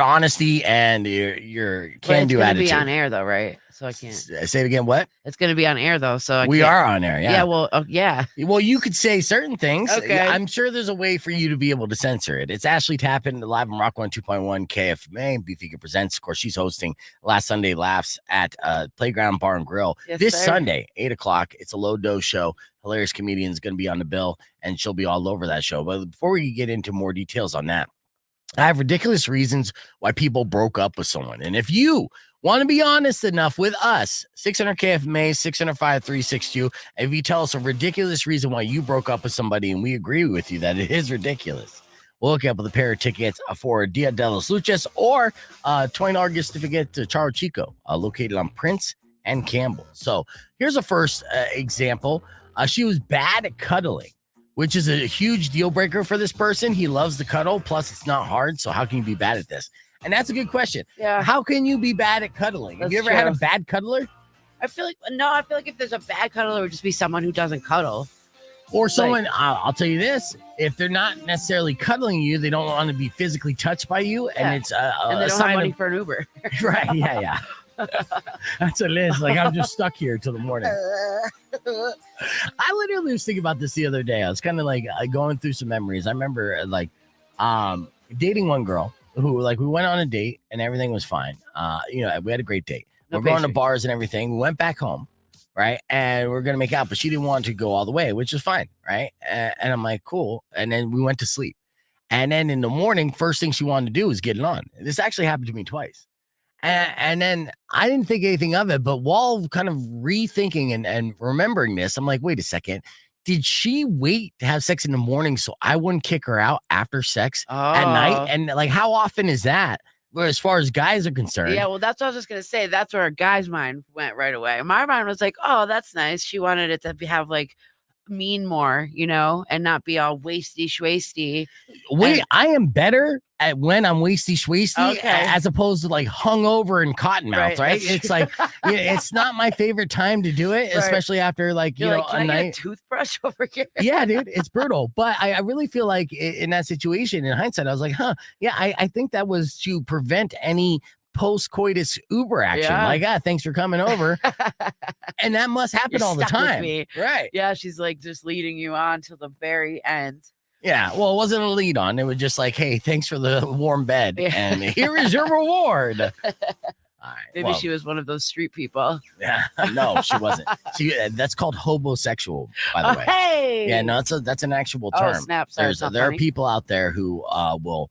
honesty and your But can it's do gonna attitude. be on air though, right? So I can't. Say it again. What? It's gonna be on air though, so I We can't. are on air. Yeah. Well. Yeah. Well, you could say certain things. Okay. I'm sure there's a way for you to be able to censor it. It's Ashley Tappen, live on Rock 102.1 KFMA. Beefeater presents. Of course, she's hosting Last Sunday Laughs at Playground Bar and Grill Yes, this sir. Sunday, 8:00. It's a low dose show. Hilarious comedian's going to be on the bill, and she'll be all over that show. But before we get into more details on that, I have ridiculous reasons why people broke up with someone. And if you want to be honest enough with us, 600 KFMA, 600-5362, if you tell us a ridiculous reason why you broke up with somebody and we agree with you that it is ridiculous, we'll hook you up with a pair of tickets for Dia de los Luchas or a $20 gift certificate to Charo Chico, located on Prince and Campbell. So here's a first example. She was bad at cuddling, which is a huge deal breaker for this person. He loves to cuddle, plus it's not hard. So how can you be bad at this? And that's a good question. Yeah. How can you be bad at cuddling? Have you That's ever had a true. bad cuddler? I feel like if there's a bad cuddler, it would just be someone who doesn't cuddle. Or someone, I'll tell you this, if they're not necessarily cuddling you, they don't want to be physically touched by you. Yeah. And it's And they a don't have sign money of, for an Uber. right. Yeah. That's what it is. Like, I'm just stuck here till the morning. I literally was thinking about this the other day. I was kind of like going through some memories. I remember dating one girl who we went on a date and everything was fine. We had a great date. No We're going to pastry. bars and everything. We went back home, right? And we're gonna make out, but she didn't want to go all the way, which is fine, right? And I'm like, cool. And then we went to sleep. And then in the morning, first thing she wanted to do was get it on. This actually happened to me twice. And then I didn't think anything of it, but while kind of rethinking and remembering this, I'm like, wait a second. Did she wait to have sex in the morning so I wouldn't kick her out after sex at night? And like, how often is that? Where as far as guys are concerned? Yeah, well, that's what I was just gonna say. That's where a guy's mind went right away. My mind was like, "Oh, that's nice." She wanted it to have mean more, and not be all wasty. Wait, I am better at when I'm wasty Okay. as opposed to like hungover and cottonmouth, right? that's It's like it's not my favorite time to do it, Right. especially after You're a like, "Can I get a night. toothbrush over here?" Yeah, dude, it's brutal. But I really feel like in that situation, in hindsight, I was like, yeah, I think that was to prevent any post-coitus Uber action. Yeah. Like, thanks for coming over. And that must happen You're all the stuck with time. me. Right. Yeah, she's like just leading you on till the very end. Yeah. Well, it wasn't a lead on. It was just like, hey, thanks for the warm bed. Yeah. And here is your reward. All right. Maybe she was one of those street people. Yeah. No, she wasn't. That's called homosexual, by the Oh, way. hey. Yeah, no, that's an actual Oh, term. snap. Sorry, it's not There are funny. people out there who will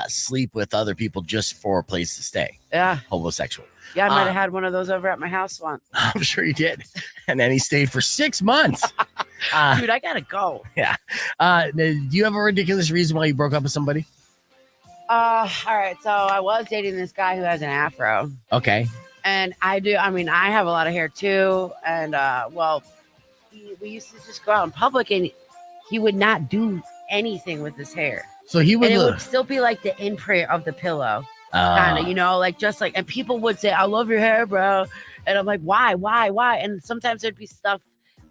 sleep with other people just for a place to stay. Yeah. Homosexual. Yeah, I might have had one of those over at my house once. I'm sure he did. And then he stayed for 6 months. Dude, I gotta go. Do you have a ridiculous reason why you broke up with somebody? All right. So I was dating this guy who has an afro. Okay. And I have a lot of hair too. And we used to just go out in public and he would not do anything with his hair. So he would And it look. would still be like the imprint of the pillow. Kind of, and people would say, "I love your hair, bro." And I'm like, why? And sometimes there'd be stuff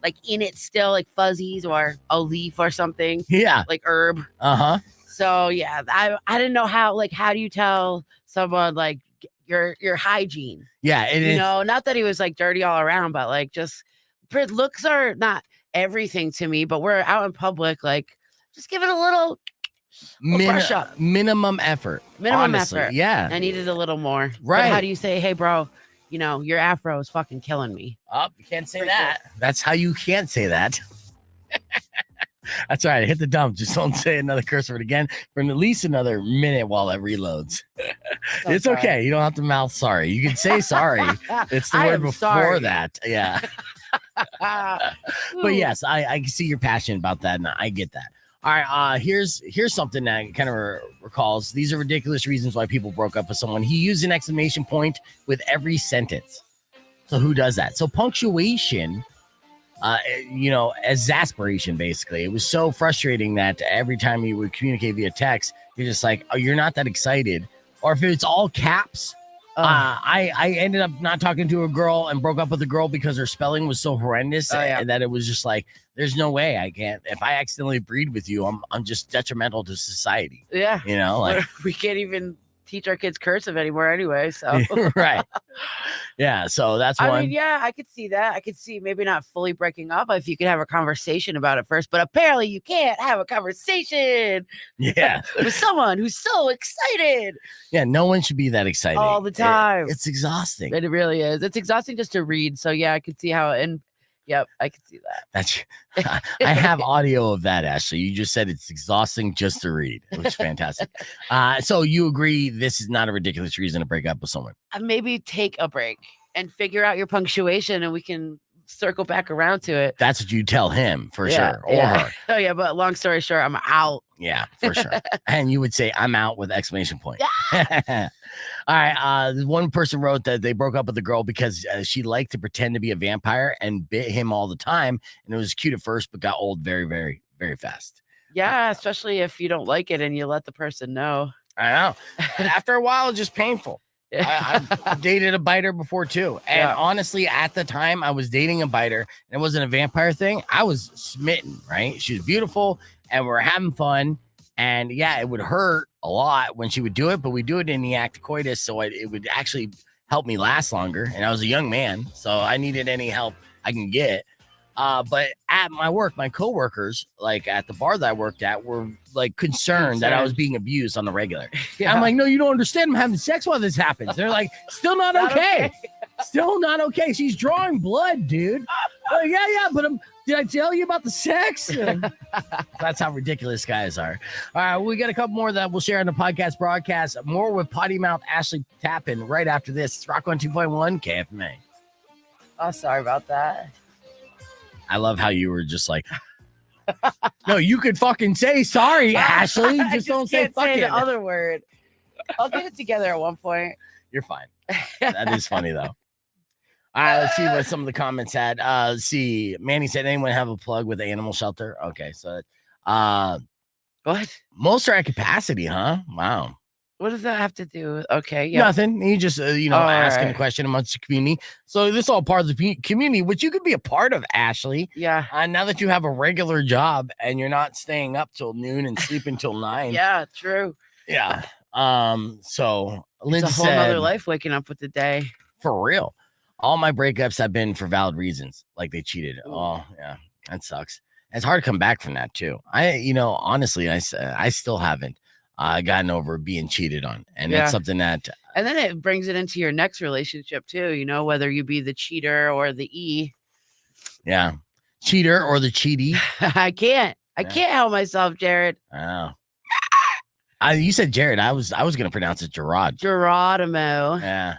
like in it still, like fuzzies or a leaf or something, Yeah. like herb. Uh-huh. So yeah, I didn't know how do you tell someone like your hygiene? Yeah. Not that he was like dirty all around, but like just looks are not everything to me, but we're out in public, like just give it a little brush up. Minimum effort. Minimum honestly. effort. Yeah. I needed a little more. But Right. how do you say, "Hey, bro, your afro is fucking killing me"? Oh, you can't say Pretty that. That's how you can't say that. That's right. Hit the dump. Just don't say another curse word again for at least another minute while it reloads. So It's sorry. okay. You don't have to mouth sorry. You can say sorry. It's the I word am before sorry. that. Yeah. But yes, I can see you're passionate about that, and I get that. All right, here's something that kind of recalls. These are ridiculous reasons why people broke up with someone. He used an exclamation point with every sentence. So who does that? So punctuation, exasperation, basically. It was so frustrating that every time you would communicate via text, you're just like, oh, you're not that excited. Or if it's all caps, I ended up not talking to a girl and broke up with a girl because her spelling was so horrendous that it was just like, there's no way I can't. If I accidentally breed with you, I'm just detrimental to society. Yeah. Like we can't even teach our kids cursive anymore anyway. So right. Yeah. So that's one. I mean, yeah, I could see that. I could see maybe not fully breaking up if you could have a conversation about it first, but apparently you can't have a conversation with someone who's so excited. Yeah. No one should be that excited all the time. It's exhausting. It really is. It's exhausting just to read. So yeah, I could see how, and yep, I could see that. I have audio of that, Ashley. You just said it's exhausting just to read. It was fantastic. So you agree this is not a ridiculous reason to break up with someone? Maybe take a break and figure out your punctuation, and we can circle back around to it. That's what you tell him for sure, or her. Oh yeah, but long story short, I'm out. Yeah, for sure. And you would say, "I'm out" with exclamation point. Yeah. All right. One person wrote that they broke up with the girl because she liked to pretend to be a vampire and bit him all the time, and it was cute at first, but got old very, very, very fast. Yeah, especially if you don't like it and you let the person know. I know. After a while, it's just painful. I've dated a biter before too, and honestly, at the time I was dating a biter, and it wasn't a vampire thing. I was smitten. Right? She was beautiful, and we're having fun. And yeah, it would hurt a lot when she would do it, but we do it in the act of coitus, so it would actually help me last longer. And I was a young man, so I needed any help I can get. But at my work, my coworkers, like at the bar that I worked at, were like concerned that I was being abused on the regular. Yeah. I'm like, no, you don't understand. I'm having sex while this happens. They're like, still not okay. Still not okay. She's drawing blood, dude. Yeah, but did I tell you about the sex? That's how ridiculous guys are. All right, we got a couple more that we'll share on the podcast broadcast. More with Potty Mouth Ashley Tappen right after this. It's Rock 102.1 KFMA. Oh, sorry about that. I love how you were just like, no, you could fucking say sorry, Ashley. Just don't say fucking. The other word. I'll get it together at one point. You're fine. That is funny though. All right, let's see what some of the comments had. Let's see. Manny said, anyone have a plug with the animal shelter? Okay, so what? Most are at capacity, huh? Wow. What does that have to do with? Okay, yeah. Nothing. You just asking a question amongst the community. So this is all part of the community, which you could be a part of, Ashley. Yeah. Now that you have a regular job and you're not staying up till noon and sleeping till 9. Yeah, true. Yeah. So Lindsay it's a whole nother life waking up with the day. For real. All my breakups have been for valid reasons, like they cheated. Ooh. Oh, yeah, that sucks. It's hard to come back from that too. Honestly, I still haven't gotten over being cheated on, and it's something that. And then it brings it into your next relationship too. Whether you be the cheater or the E. Yeah, cheater or the cheaty. I can't help myself, Jared. Oh. You said Jared. I was gonna pronounce it Gerard. Geronimo. Yeah.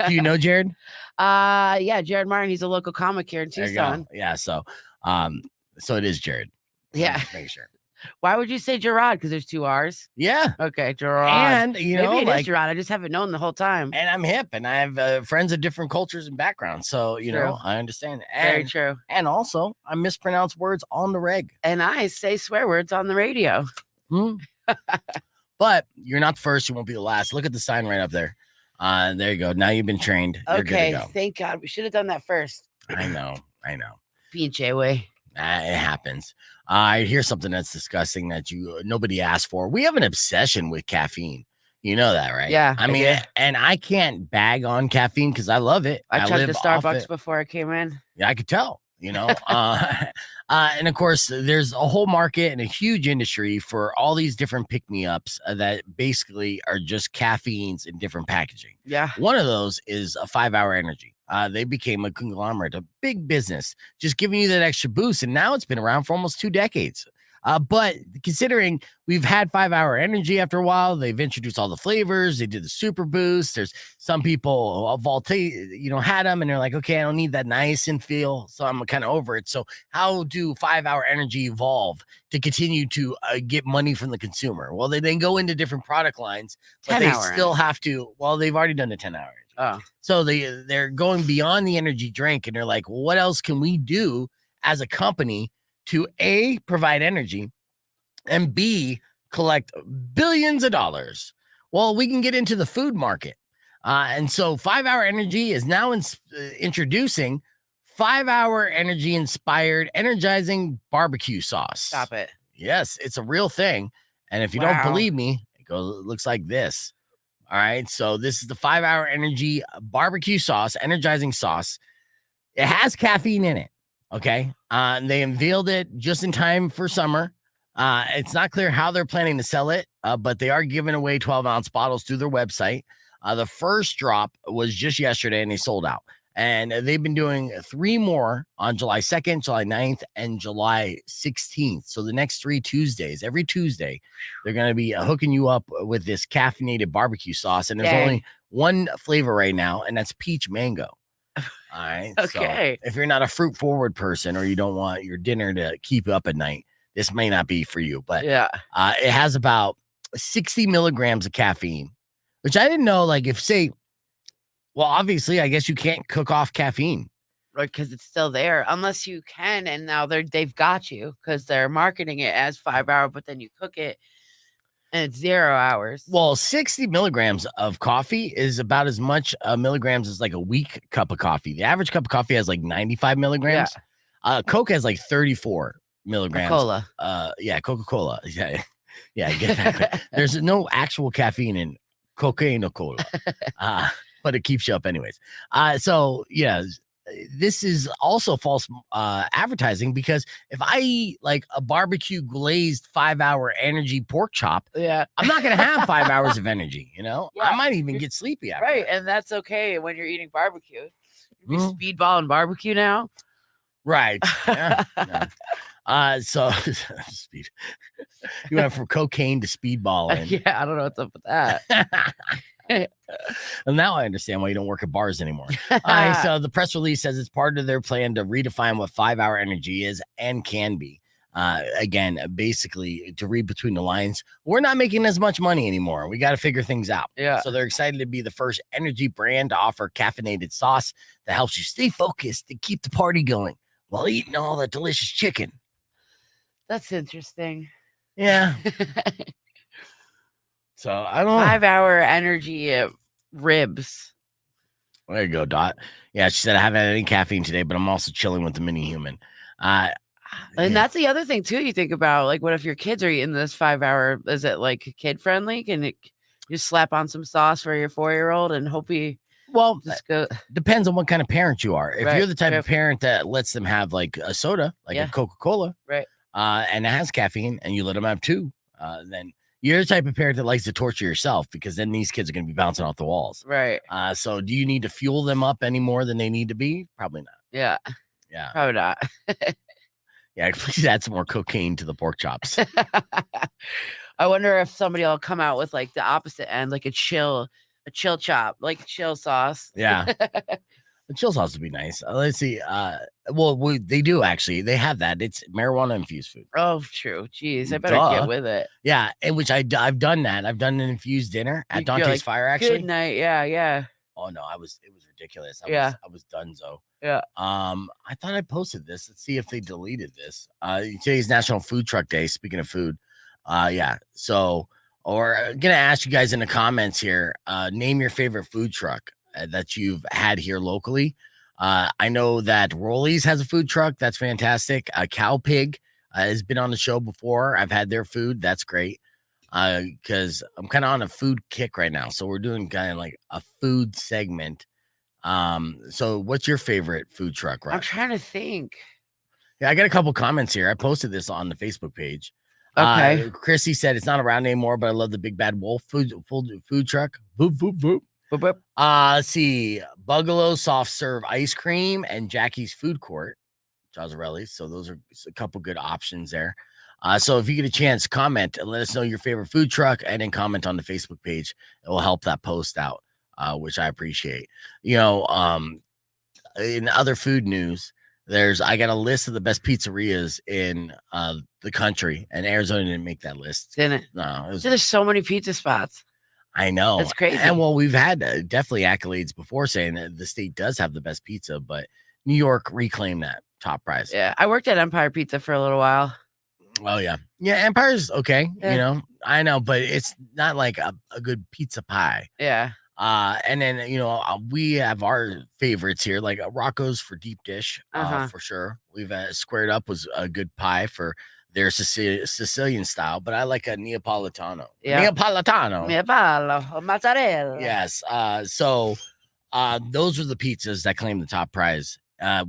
Do you know Jared? Yeah, Jared Martin. He's a local comic here in Tucson. Yeah, so it is Jared. Yeah. Make sure. Why would you say Gerard? Because there's 2 R's. Yeah. Okay, Gerard. And maybe it is Gerard. I just haven't known the whole time. And I'm hip, and I have friends of different cultures and backgrounds, so I understand. Very true. And also, I mispronounce words on the reg, and I say swear words on the radio. But you're not the first. You won't be the last. Look at the sign right up there. There you go. Now you've been trained. You're okay, good to go. Thank God. We should have done that first. I know. PJ way. It happens. I hear something that's disgusting that nobody asked for. We have an obsession with caffeine. You know that, right? Yeah. I mean, and I can't bag on caffeine because I love it. I chugged the Starbucks before I came in. Yeah, I could tell. And of course, there's a whole market and a huge industry for all these different pick-me-ups that basically are just caffeines in different packaging. Yeah. One of those is a 5-hour energy. They became a conglomerate, a big business, just giving you that extra boost. And now it's been around for almost 2 decades. But considering we've had 5-hour energy after a while, they've introduced all the flavors. They did the super boost. There's some people had them and they're like, okay, I don't need that niacin feel. So I'm kind of over it. So how do 5-hour energy evolve to continue to get money from the consumer? Well, they then go into different product lines, but they still have to. Well, they've already done the 10 hours. Oh, So they're going beyond the energy drink, and they're like, well, what else can we do as a company to A, provide energy, and B, collect billions of dollars? Well, we can get into the food market. And so 5 Hour Energy is now introducing 5 Hour Energy inspired energizing barbecue sauce. stop it. Yes, it's a real thing. And if you don't believe me, it looks like this. All right. So this is the 5 Hour Energy barbecue sauce, energizing sauce. It has caffeine in it. Okay. They unveiled it just in time for summer. It's not clear how they're planning to sell it, but they are giving away 12-ounce bottles through their website. The first drop was just yesterday and they sold out. And they've been doing 3 more on July 2nd, July 9th, and July 16th. So the next 3 Tuesdays, every Tuesday, they're going to be hooking you up with this caffeinated barbecue sauce. And there's only one flavor right now, and that's peach mango. All right. Okay. So if you're not a fruit forward person or you don't want your dinner to keep you up at night, this may not be for you. But Yeah. it has about 60 milligrams of caffeine, which I didn't know. Like if say, well, obviously, I guess you can't cook off caffeine. Right, because it's still there, unless you can, and now they've got you because they're marketing it as 5 hour, but then you cook it and it's 0 hours. Well, 60 milligrams of coffee is about as much milligrams as like a weak cup of coffee. The average cup of coffee has like 95 milligrams. Coke has like 34 milligrams. Cola. Yeah, Coca-Cola. Yeah, yeah, I get that. There's no actual caffeine in Coca-Cola. But it keeps you up anyways. So yeah, this is also false advertising, because if I eat like a barbecue glazed 5 Hour Energy pork chop, Yeah. I'm not going to have 5 hours of energy. You know, Yeah. I might even get sleepy after. Right, and that's okay when you're eating barbecue. You Mhm. speedball and barbecue now. Right. Yeah. Yeah. So speed. You went from cocaine to speedballing. Yeah, I don't know what's up with that. And now I understand why you don't work at bars anymore. All right, so the press release says it's part of their plan to redefine what 5 Hour Energy is and can be. Again, basically, to read between the lines, we're not making as much money anymore. We got to figure things out. Yeah. So they're excited to be the first energy brand to offer caffeinated sauce that helps you stay focused and keep the party going while eating all that delicious chicken. That's interesting. Yeah. So I don't know. 5 hour energy ribs. There you go, Dot. Yeah, she said I haven't had any caffeine today, but I'm also chilling with the mini human. And yeah. that's the other thing too. You think about, like, what if your kids are eating this 5 hour? Is it like kid friendly? Can you just slap on some sauce for your 4-year-old and hope he just go? Depends on what kind of parent you are. If Right. you're the type of parent that lets them have like a soda, like a Coca-Cola, Right. And it has caffeine, and you let them have 2, then you're the type of parent that likes to torture yourself, because then these kids are going to be bouncing off the walls. Right. So do you need to fuel them up any more than they need to be? Probably not. Yeah. Yeah. Probably not. Yeah. Please add some more cocaine to the pork chops. I wonder if somebody will come out with like the opposite end, like a chill chop, like chill sauce. Yeah. The chill sauce would be nice. Let's see. They do actually. They have that. It's marijuana infused food. Oh, true. Jeez, I better Duh. get with it. Yeah, and which I've done that. I've done an infused dinner at You're Dante's like, Fire. Actually, Good night. Yeah, yeah. oh no, it was ridiculous. Yeah. I was donezo. Yeah. I thought I posted this. Let's see if they deleted this. Today's National Food Truck Day. Speaking of food, yeah. So, or gonna ask you guys in the comments here. Name your favorite food truck that you've had here locally. I know that Rollies has a food truck. That's fantastic. Cow Pig has been on the show before. I've had their food. That's great. Because I'm kind of on a food kick right now. So we're doing kind of like a food segment. So what's your favorite food truck, I'm right? trying to think. Yeah, I got a couple comments here. I posted this on the Facebook page. Okay. Chrissy said it's not around anymore, but I love the Big Bad Wolf food truck. Boop, boop, boop. Boop, boop. Let's see. Bugalo soft serve ice cream and Jackie's Food Court, Jazzarelli's. So those are a couple good options there. So if you get a chance, comment and let us know your favorite food truck, and then comment on the Facebook page. It will help that post out, which I appreciate. You know, in other food news, I got a list of the best pizzerias in the country, and Arizona didn't make that list. Didn't it? No, it was. There's so many pizza spots. I know. It's crazy. And well, we've had definitely accolades before saying that the state does have the best pizza, but New York reclaimed that top prize. Yeah, I worked at Empire Pizza for a little while. Oh yeah. Yeah, Empire's okay. Yeah. You know, I know, but it's not like a good pizza pie. Yeah. And then, we have our favorites here, like Rocco's for deep dish, for sure. We've Squared Up was a good pie for their Sicilian style, but I like a Neapolitano. Yeah. Neapolitano. Neapolo, mozzarella. Yes. So those were the pizzas that claimed the top prize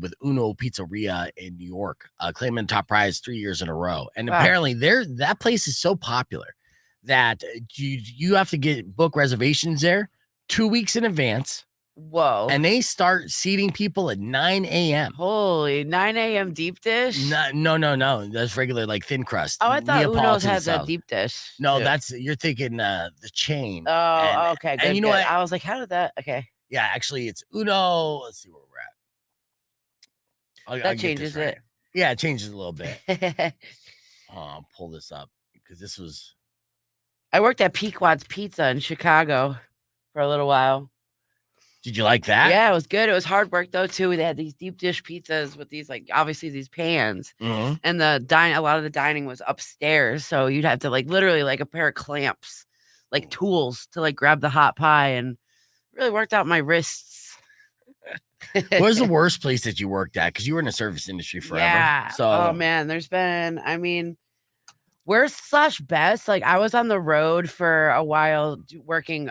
with Uno Pizzeria in New York, claiming the top prize 3 years in a row. And apparently that place is so popular that you have to book reservations there 2 weeks in advance. Whoa. And they start seating people at 9 a.m. Holy, 9 a.m. deep dish? No. That's regular, like thin crust. Oh, I thought Uno's had style. that deep dish. No, too. you're thinking the chain. Oh, okay. Good, and you know good. what? I was like, how did that? Okay. Yeah, actually, it's Uno. Let's see where we're at. I'll changes it. Yeah, it changes a little bit. I'll pull this up because this was. I worked at Pequod's Pizza in Chicago for a little while. Did you like that? Yeah, it was good. It was hard work though too. They had these deep dish pizzas with these obviously these pans, and a lot of the dining was upstairs, so you'd have to literally a pair of clamps, tools to grab the hot pie, and really worked out my wrists. What was the worst place that you worked at? Because you were in the service industry forever. Yeah. So oh man, there's been. Worst/best. I was on the road for a while working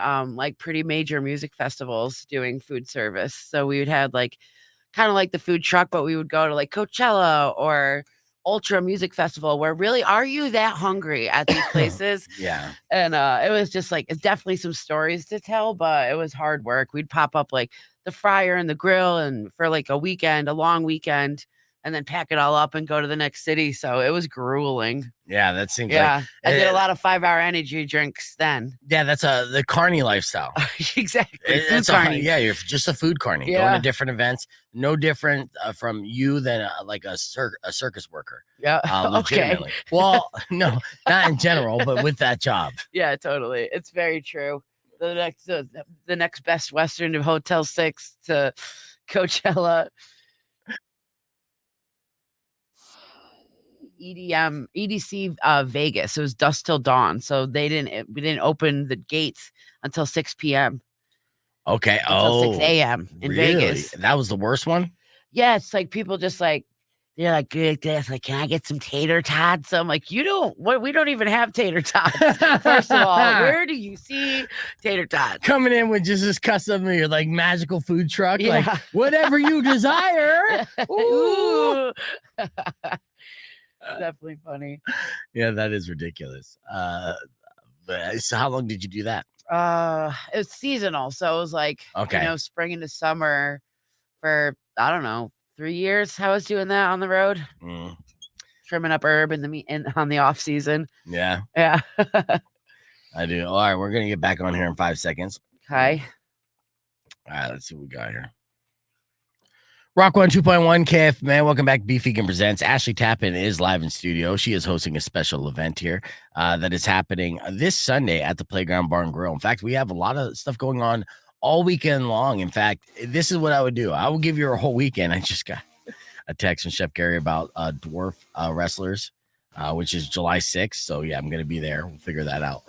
pretty major music festivals doing food service. So we would have kind of like the food truck, but we would go to Coachella or Ultra Music Festival where really are you that hungry at these places? Yeah. And it was just it's definitely some stories to tell, but it was hard work. We'd pop up the fryer and the grill and for a weekend, a long weekend, and then pack it all up and go to the next city. So it was grueling. Yeah, that seems I did a lot of 5-hour energy drinks then. Yeah, that's the carny lifestyle. Exactly. You're just a food carny. Going to different events. No different from you than a circus worker. Yeah. Legitimately. Okay. Well, no, not in general, but with that job. Yeah, totally. It's very true. The next Best Western to Hotel 6 to Coachella. EDC Vegas. It was dusk till dawn, so we didn't open the gates until 6 p.m. Okay. Until 6 a.m. in really? Vegas. That was the worst one? Yeah, it's people just they're good this. Can I get some tater tots? So I'm we don't even have tater tots. First of all, where do you see tater tots? Coming in with just this custom your magical food truck, whatever you desire. Ooh. Definitely funny. Yeah, that is ridiculous. But so how long did you do that? It was seasonal, so it was spring into summer for I don't know 3 years. I was doing that on the road, trimming up herb on the off season. Yeah, I do. All right, we're gonna get back on here in 5 seconds. Okay. All right, let's see what we got here. Rock 102.1 KFMA. Welcome back. Beef Vegan Presents. Ashley Tappen is live in studio. She is hosting a special event here that is happening this Sunday at the Playground Bar and Grill. In fact, we have a lot of stuff going on all weekend long. In fact, this is what I would do. I will give you a whole weekend. I just got a text from Chef Gary about dwarf wrestlers, which is July 6th. So yeah, I'm going to be there. We'll figure that out.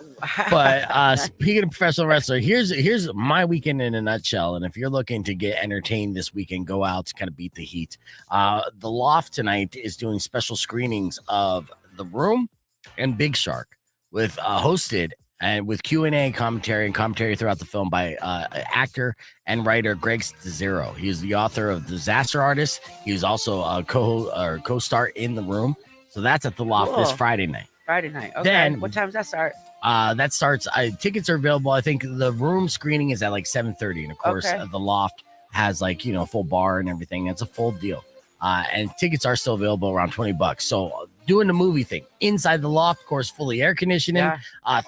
But speaking of professional wrestler, here's my weekend in a nutshell. And if you're looking to get entertained this weekend, go out to kind of beat the heat. The Loft tonight is doing special screenings of The Room and Big Shark with hosted and with Q&A commentary throughout the film by actor and writer Greg Stazero. He is the author of Disaster Artist. He was also a co-star in The Room. So that's at the Loft this Friday night. Okay. Then, what time does that start? That starts. Tickets are available. I think the Room screening is at 7:30, and of course, the Loft has full bar and everything. It's a full deal, and tickets are still available around $20. So doing the movie thing inside the Loft, of course, fully air conditioning,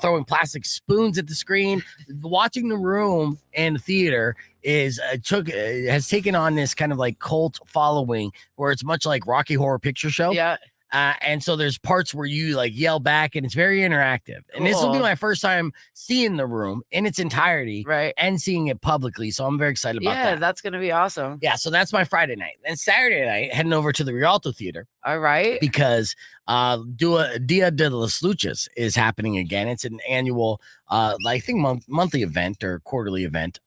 throwing plastic spoons at the screen, watching The Room in the theater has taken on this kind of cult following where it's much like Rocky Horror Picture Show. Yeah. And so there's parts where you like yell back and it's very interactive. And this will be Cool. my first time seeing the room in its entirety Right. and seeing it publicly. So I'm very excited about Yeah, that. that's gonna be awesome. Yeah, so that's my Friday night. Then Saturday night, heading over to the Rialto Theater All right. because Dia de las Luchas is happening again. It's an annual, I think monthly event or quarterly event.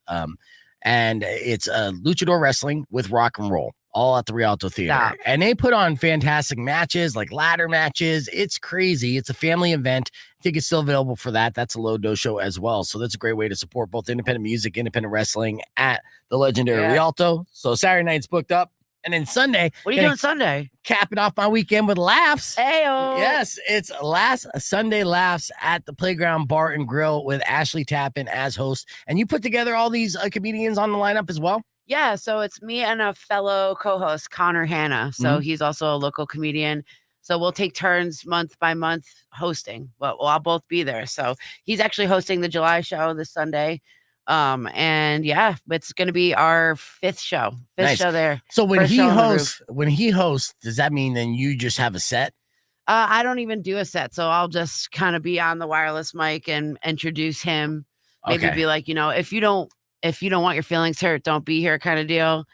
And it's luchador wrestling with rock and roll, all at the Rialto Theater. Stop. And they put on fantastic matches, like ladder matches. It's crazy. It's a family event. Tickets still available for that. That's a low dose show as well. So that's a great way to support both independent music, independent wrestling at the legendary Yeah. Rialto. So Saturday night's booked up. And then Sunday, What are you gonna doing Sunday? capping off my weekend with laughs. Heyo. Yes, it's last Sunday laughs at the Playground Bar and Grill with Ashley Tappen as host. And you put together all these comedians on the lineup as well. Yeah, so it's me and a fellow co-host, Connor Hanna. So Mhm. he's also a local comedian. So we'll take turns month by month hosting, but I'll both be there. So he's actually hosting the July show this Sunday. And yeah, it's gonna be our fifth show Nice. there. So when First he show on the hosts, does that mean then you just have a set? I don't even do a set, so I'll just kind of be on the wireless mic and introduce him. Maybe Okay. be like, if you don't want your feelings hurt, don't be here kind of deal.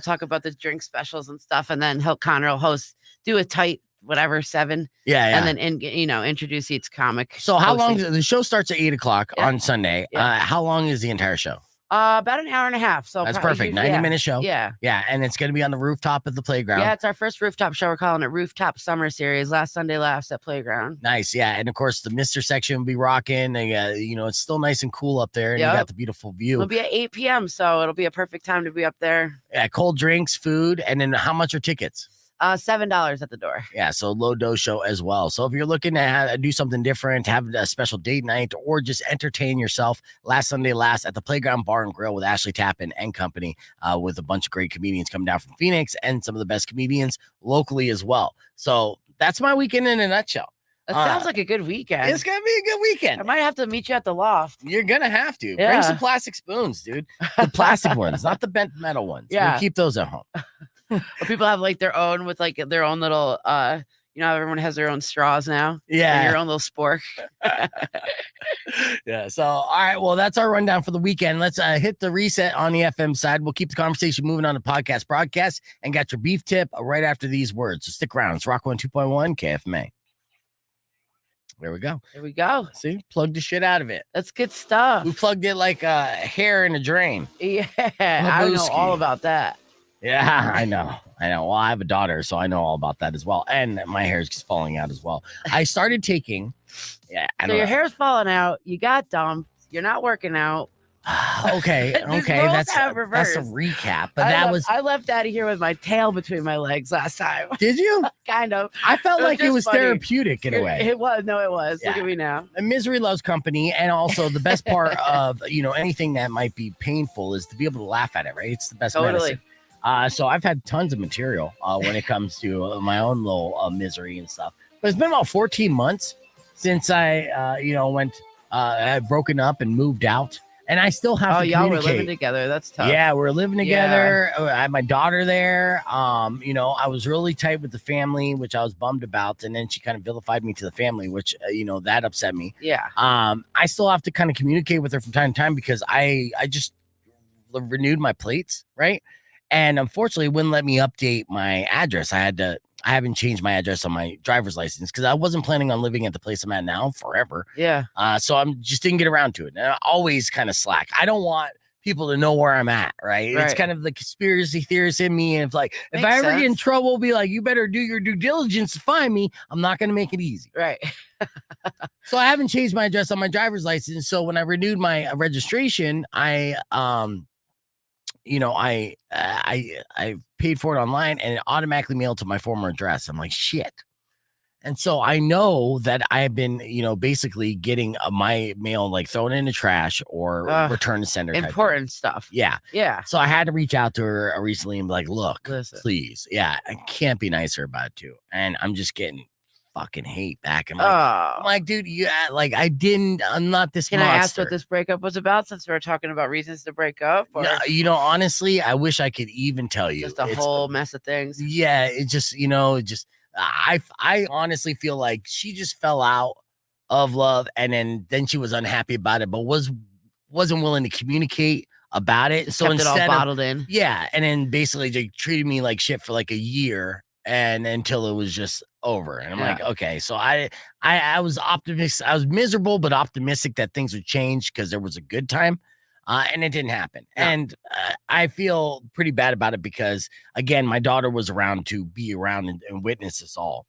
Talk about the drink specials and stuff, and then Connor will do a tight whatever 7, Yeah. and then introduce each comic. So how long? hosting. The show starts at 8:00 Yeah. on Sunday. Yeah. How long is the entire show? About an hour and a half. So That's probably perfect. usually- 90-minute show. Yeah. Yeah, and it's going to be on the rooftop of the playground. Yeah, it's our first rooftop show. We're calling it Rooftop Summer Series. Last Sunday laughs at Playground. Nice, yeah, and of course the Mister section will be rocking. It's still nice and cool up there, and you Yep. got the beautiful view. It'll be at 8 p.m. So it'll be a perfect time to be up there. Yeah, cold drinks, food, and then how much are tickets? $7 at the door. Yeah, so low dose show as well. So if you're looking to do something different, have a special date night, or just entertain yourself, last Sunday last at the Playground Bar and Grill with Ashley Tappen and company, with a bunch of great comedians coming down from Phoenix and some of the best comedians locally as well. So that's my weekend in a nutshell. That sounds like a good weekend. It's gonna be a good weekend. I might have to meet you at the loft. You're gonna have to bring Yeah. some plastic spoons, dude. The plastic ones, not the bent metal ones. Yeah. We'll keep those at home. Or people have like their own with like their own little how everyone has their own straws now. And Yeah. your own little spork. Yeah. So, all right. Well, that's our rundown for the weekend. Let's hit the reset on the FM side. We'll keep the conversation moving on to podcast broadcast and got your beef tip right after these words. So stick around. It's Rock 102.1 KFMA. There we go. There we go. See, plugged the shit out of it. That's good stuff. We plugged it like a hair in a drain. Yeah. I know Labowski. all about that. Yeah, I know. Well, I have a daughter, so I know all about that as well. And my hair is just falling out as well. I started taking, I So don't your know. hair's falling out. You got dumped. You're not working out. Okay, These okay, roles that's have a reversed. recap. But I I left out of here with my tail between my legs last time. did you? Kind of. I felt It was like it just was funny. therapeutic in a way. It was. No, it was. Look Yeah. at me now. And misery loves company, and also the best part of anything that might be painful is to be able to laugh at it. Right? It's the best Totally. medicine. So I've had tons of material when it comes to my own little misery and stuff. But it's been about 14 months since I, had broken up and moved out, and I still have to y'all were communicate. living together. That's tough. Yeah, we're living together. I had my daughter there. I was really tight with the family, which I was bummed about, and then she kind of vilified me to the family, which that upset me. Yeah. I still have to kind of communicate with her from time to time because I just renewed my plates, right? And unfortunately, it wouldn't let me update my address. I haven't changed my address on my driver's license because I wasn't planning on living at the place I'm at now forever. Yeah. So I'm just didn't get around to it. And I always kind of slack. I don't want people to know where I'm at, right? It's Right. kind of the conspiracy theorist in me. And if Makes I ever get in sense. trouble, be like, you better do your due diligence to find me. I'm not going to make it easy. Right. So I haven't changed my address on my driver's license. So when I renewed my registration, I paid for it online and it automatically mailed to my former address. I'm like, shit. And so I know that I've been, basically getting my mail like thrown in the trash or return to sender. type Important stuff. thing. Yeah. Yeah. So I had to reach out to her recently and be like, look, Listen. please. Yeah. I can't be nicer about it too. And I'm just getting fucking hate back. I'm like, Oh. dude, I'm not this Can I ask monster. what this breakup was about since we're talking about reasons to break up? Or Honestly, I wish I could even tell you. just a It's- whole mess of things? Yeah, it just, I honestly feel like she just fell out of love, and then she was unhappy about it, but wasn't willing to communicate about it. So Kept it all instead bottled in. yeah, and then basically they treated me like shit for like a year, and until it was just over. And I'm like, okay, so I was optimistic. I was miserable, but optimistic that things would change because there was a good time. And it didn't happen. Yeah. And I feel pretty bad about it because, again, my daughter was around to be around and witness this all.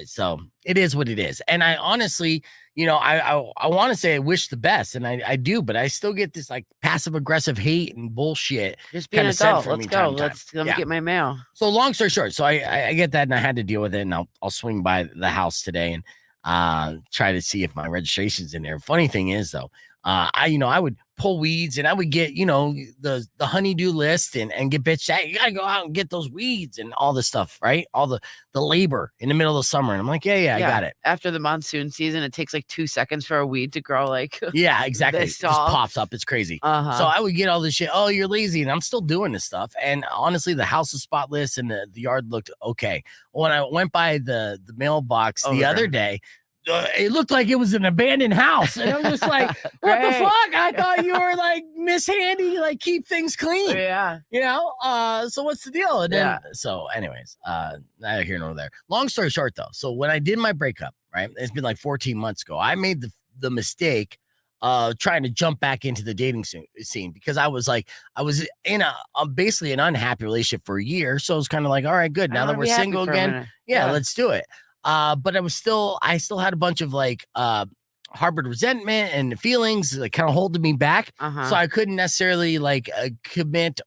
So it is what it is. And I honestly, I want to say I wish the best, and I do, but I still get this like passive aggressive hate and bullshit. Just be an adult. Let's go. Let me get my mail. So long story short, so I get that, and I had to deal with it, and I'll swing by the house today and try to see if my registration's in there. Funny thing is though, I would pull weeds, and I would get, the honeydew list and get bitched at. You gotta go out and get those weeds and all this stuff, right? All the labor in the middle of the summer. And I'm like, yeah, I got it. After the monsoon season, it takes like 2 seconds for a weed to grow. Like, yeah, exactly. It this just tall. pops up. It's crazy. So I would get all this shit. Oh, you're lazy. And I'm still doing this stuff. And honestly, the house is spotless and the yard looked okay. When I went by the mailbox the other day, it looked like it was an abandoned house, and I'm just like, what the fuck? I thought you were like Miss Handy, like keep things clean. Yeah, so what's the deal? And then, so anyways, neither here nor there. Long story short, though, so when I did my breakup, right, it's been like 14 months ago. I made the mistake trying to jump back into the dating scene because I was in basically an unhappy relationship for a year. So it was kind of like, all right, good. Now that we're single again, let's do it. But I still had a bunch of like harbored resentment and feelings that kind of holding me back. So I couldn't necessarily like commit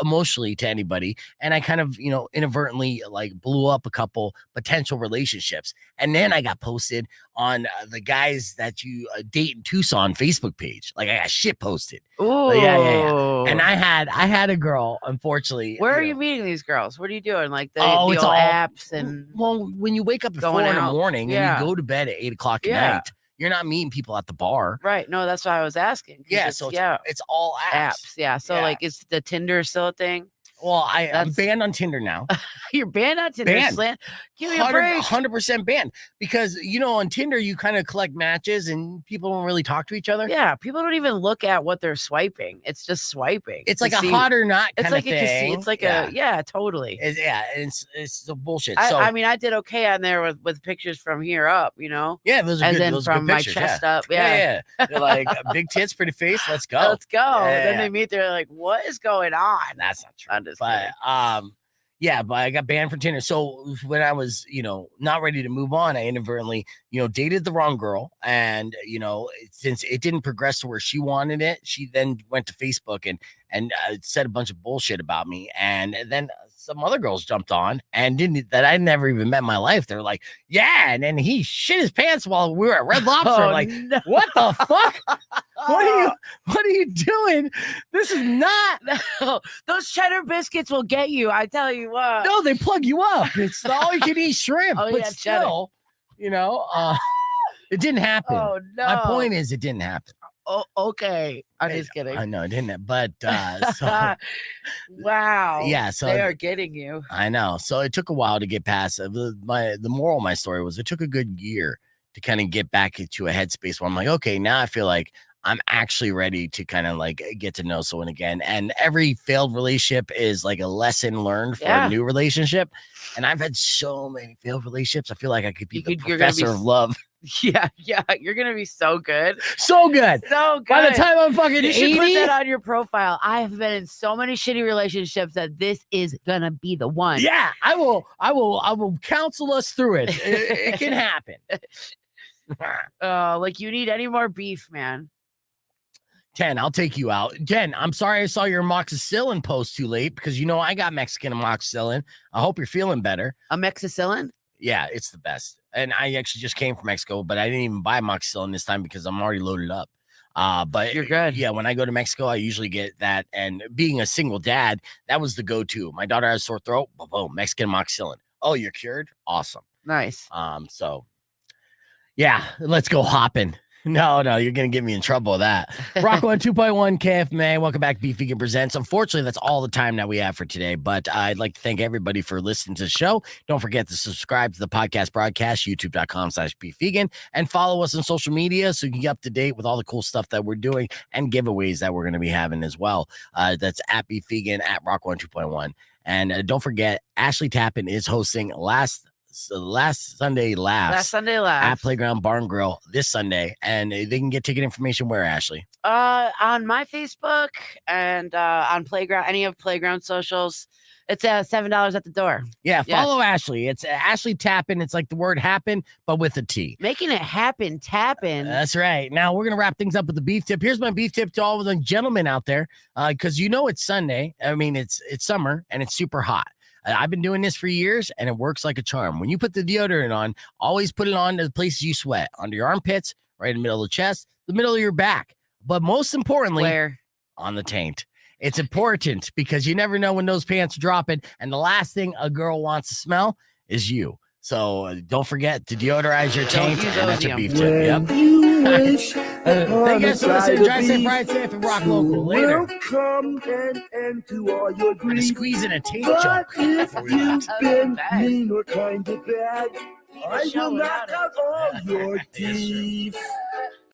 emotionally to anybody. And I kind of, inadvertently like blew up a couple potential relationships. And then I got posted on the guys that you date in Tucson Facebook page. Like I got shit posted. Oh, yeah. And I had a girl, unfortunately. Where are you meeting these girls? What are you doing? Like the it's old all apps and when you wake up at 4 in the morning and you go to bed at 8 o'clock at night, you're not meeting people at the bar. Right. No, that's why I was asking. Yeah. So it's all apps. Yeah. So like, is the Tinder still a thing? Well, I'm banned on Tinder now. You're banned on Tinder. Banned. Give me a break. 100% banned. Because, on Tinder, you kind of collect matches and people don't really talk to each other. Yeah. People don't even look at what they're swiping. It's just swiping. It's like a hot or not kind of thing. It's like totally. It's the bullshit. I mean, I did okay on there with pictures from here up, Yeah, those are and good. then those from good my pictures, chest up. Yeah. They're like big tits, pretty face. Let's go. Let's go. Yeah. Then they meet. They're like, what is going on? That's not true. I'm just but kidding. but I got banned from Tinder. So when I was, not ready to move on, I inadvertently, dated the wrong girl. And, since it didn't progress to where she wanted it, she then went to Facebook and said a bunch of bullshit about me. And then some other girls jumped on and that I never even met in my life. They're like, yeah. And then he shit his pants while we were at Red Lobster. No. What the fuck? What are you doing? This is not. No, those cheddar biscuits will get you. I tell you what. No, they plug you up. It's all you can eat shrimp. Oh, but yeah, still, it didn't happen. Oh no. My point is, it didn't happen. Oh, okay. I'm just kidding. I know it didn't, but wow. Yeah, so they are getting you. I know. So it took a while to get past. The moral of my story was it took a good year to kind of get back into a headspace where I'm like, okay, now I feel like I'm actually ready to kind of like get to know someone again. And every failed relationship is like a lesson learned for a new relationship. And I've had so many failed relationships. I feel like I could be the professor of love. Yeah. You're gonna be so good. So good. So good. By the time I'm fucking 80, you should put that on your profile. I have been in so many shitty relationships that this is gonna be the one. Yeah, I will counsel us through it. It can happen. Like you need any more beef, man. 10, I'll take you out. 10, I'm sorry I saw your amoxicillin post too late because I got Mexican amoxicillin. I hope you're feeling better. Amoxicillin? Yeah, it's the best. And I actually just came from Mexico, but I didn't even buy amoxicillin this time because I'm already loaded up. But you're good. Yeah, when I go to Mexico, I usually get that. And being a single dad, that was the go-to. My daughter has a sore throat. Boom, Mexican amoxicillin. Oh, you're cured? Awesome. Nice. So yeah, let's go hopping. No, you're going to get me in trouble with that. Rock 102.1 KFMA. Welcome back, Beef Vegan Presents. Unfortunately, that's all the time that we have for today, but I'd like to thank everybody for listening to the show. Don't forget to subscribe to the podcast broadcast, youtube.com/beefvegan, and follow us on social media so you can get up to date with all the cool stuff that we're doing and giveaways that we're going to be having as well. That's at Beef Vegan, at Rock 102.1. And don't forget, Ashley Tappen is hosting Last Sunday Laughs at Playground Barn Grill this Sunday, and they can get ticket information where, Ashley? On my Facebook and on Playground, any of Playground socials. It's $7 at the door. Yeah, follow Ashley. It's Ashley Tappen. It's like the word happen, but with a T. Making it happen, tapping. That's right. Now we're gonna wrap things up with the beef tip. Here's my beef tip to all of the gentlemen out there, because it's Sunday. I mean, it's summer and it's super hot. I've been doing this for years, and it works like a charm. When you put the deodorant on, always put it on to the places you sweat, under your armpits, right in the middle of the chest, the middle of your back. But most importantly, where? On the taint. It's important because you never know when those pants are dropping, and the last thing a girl wants to smell is you. So don't forget to deodorize your taint, and that's your beef tip. Yep. Thank you guys for listening. Drive safe, ride safe, and rock local. Later. Come and end to all your I'm grief. squeezing a taint But joke. if you've been mean or kind of bad, I will knock out all your teeth.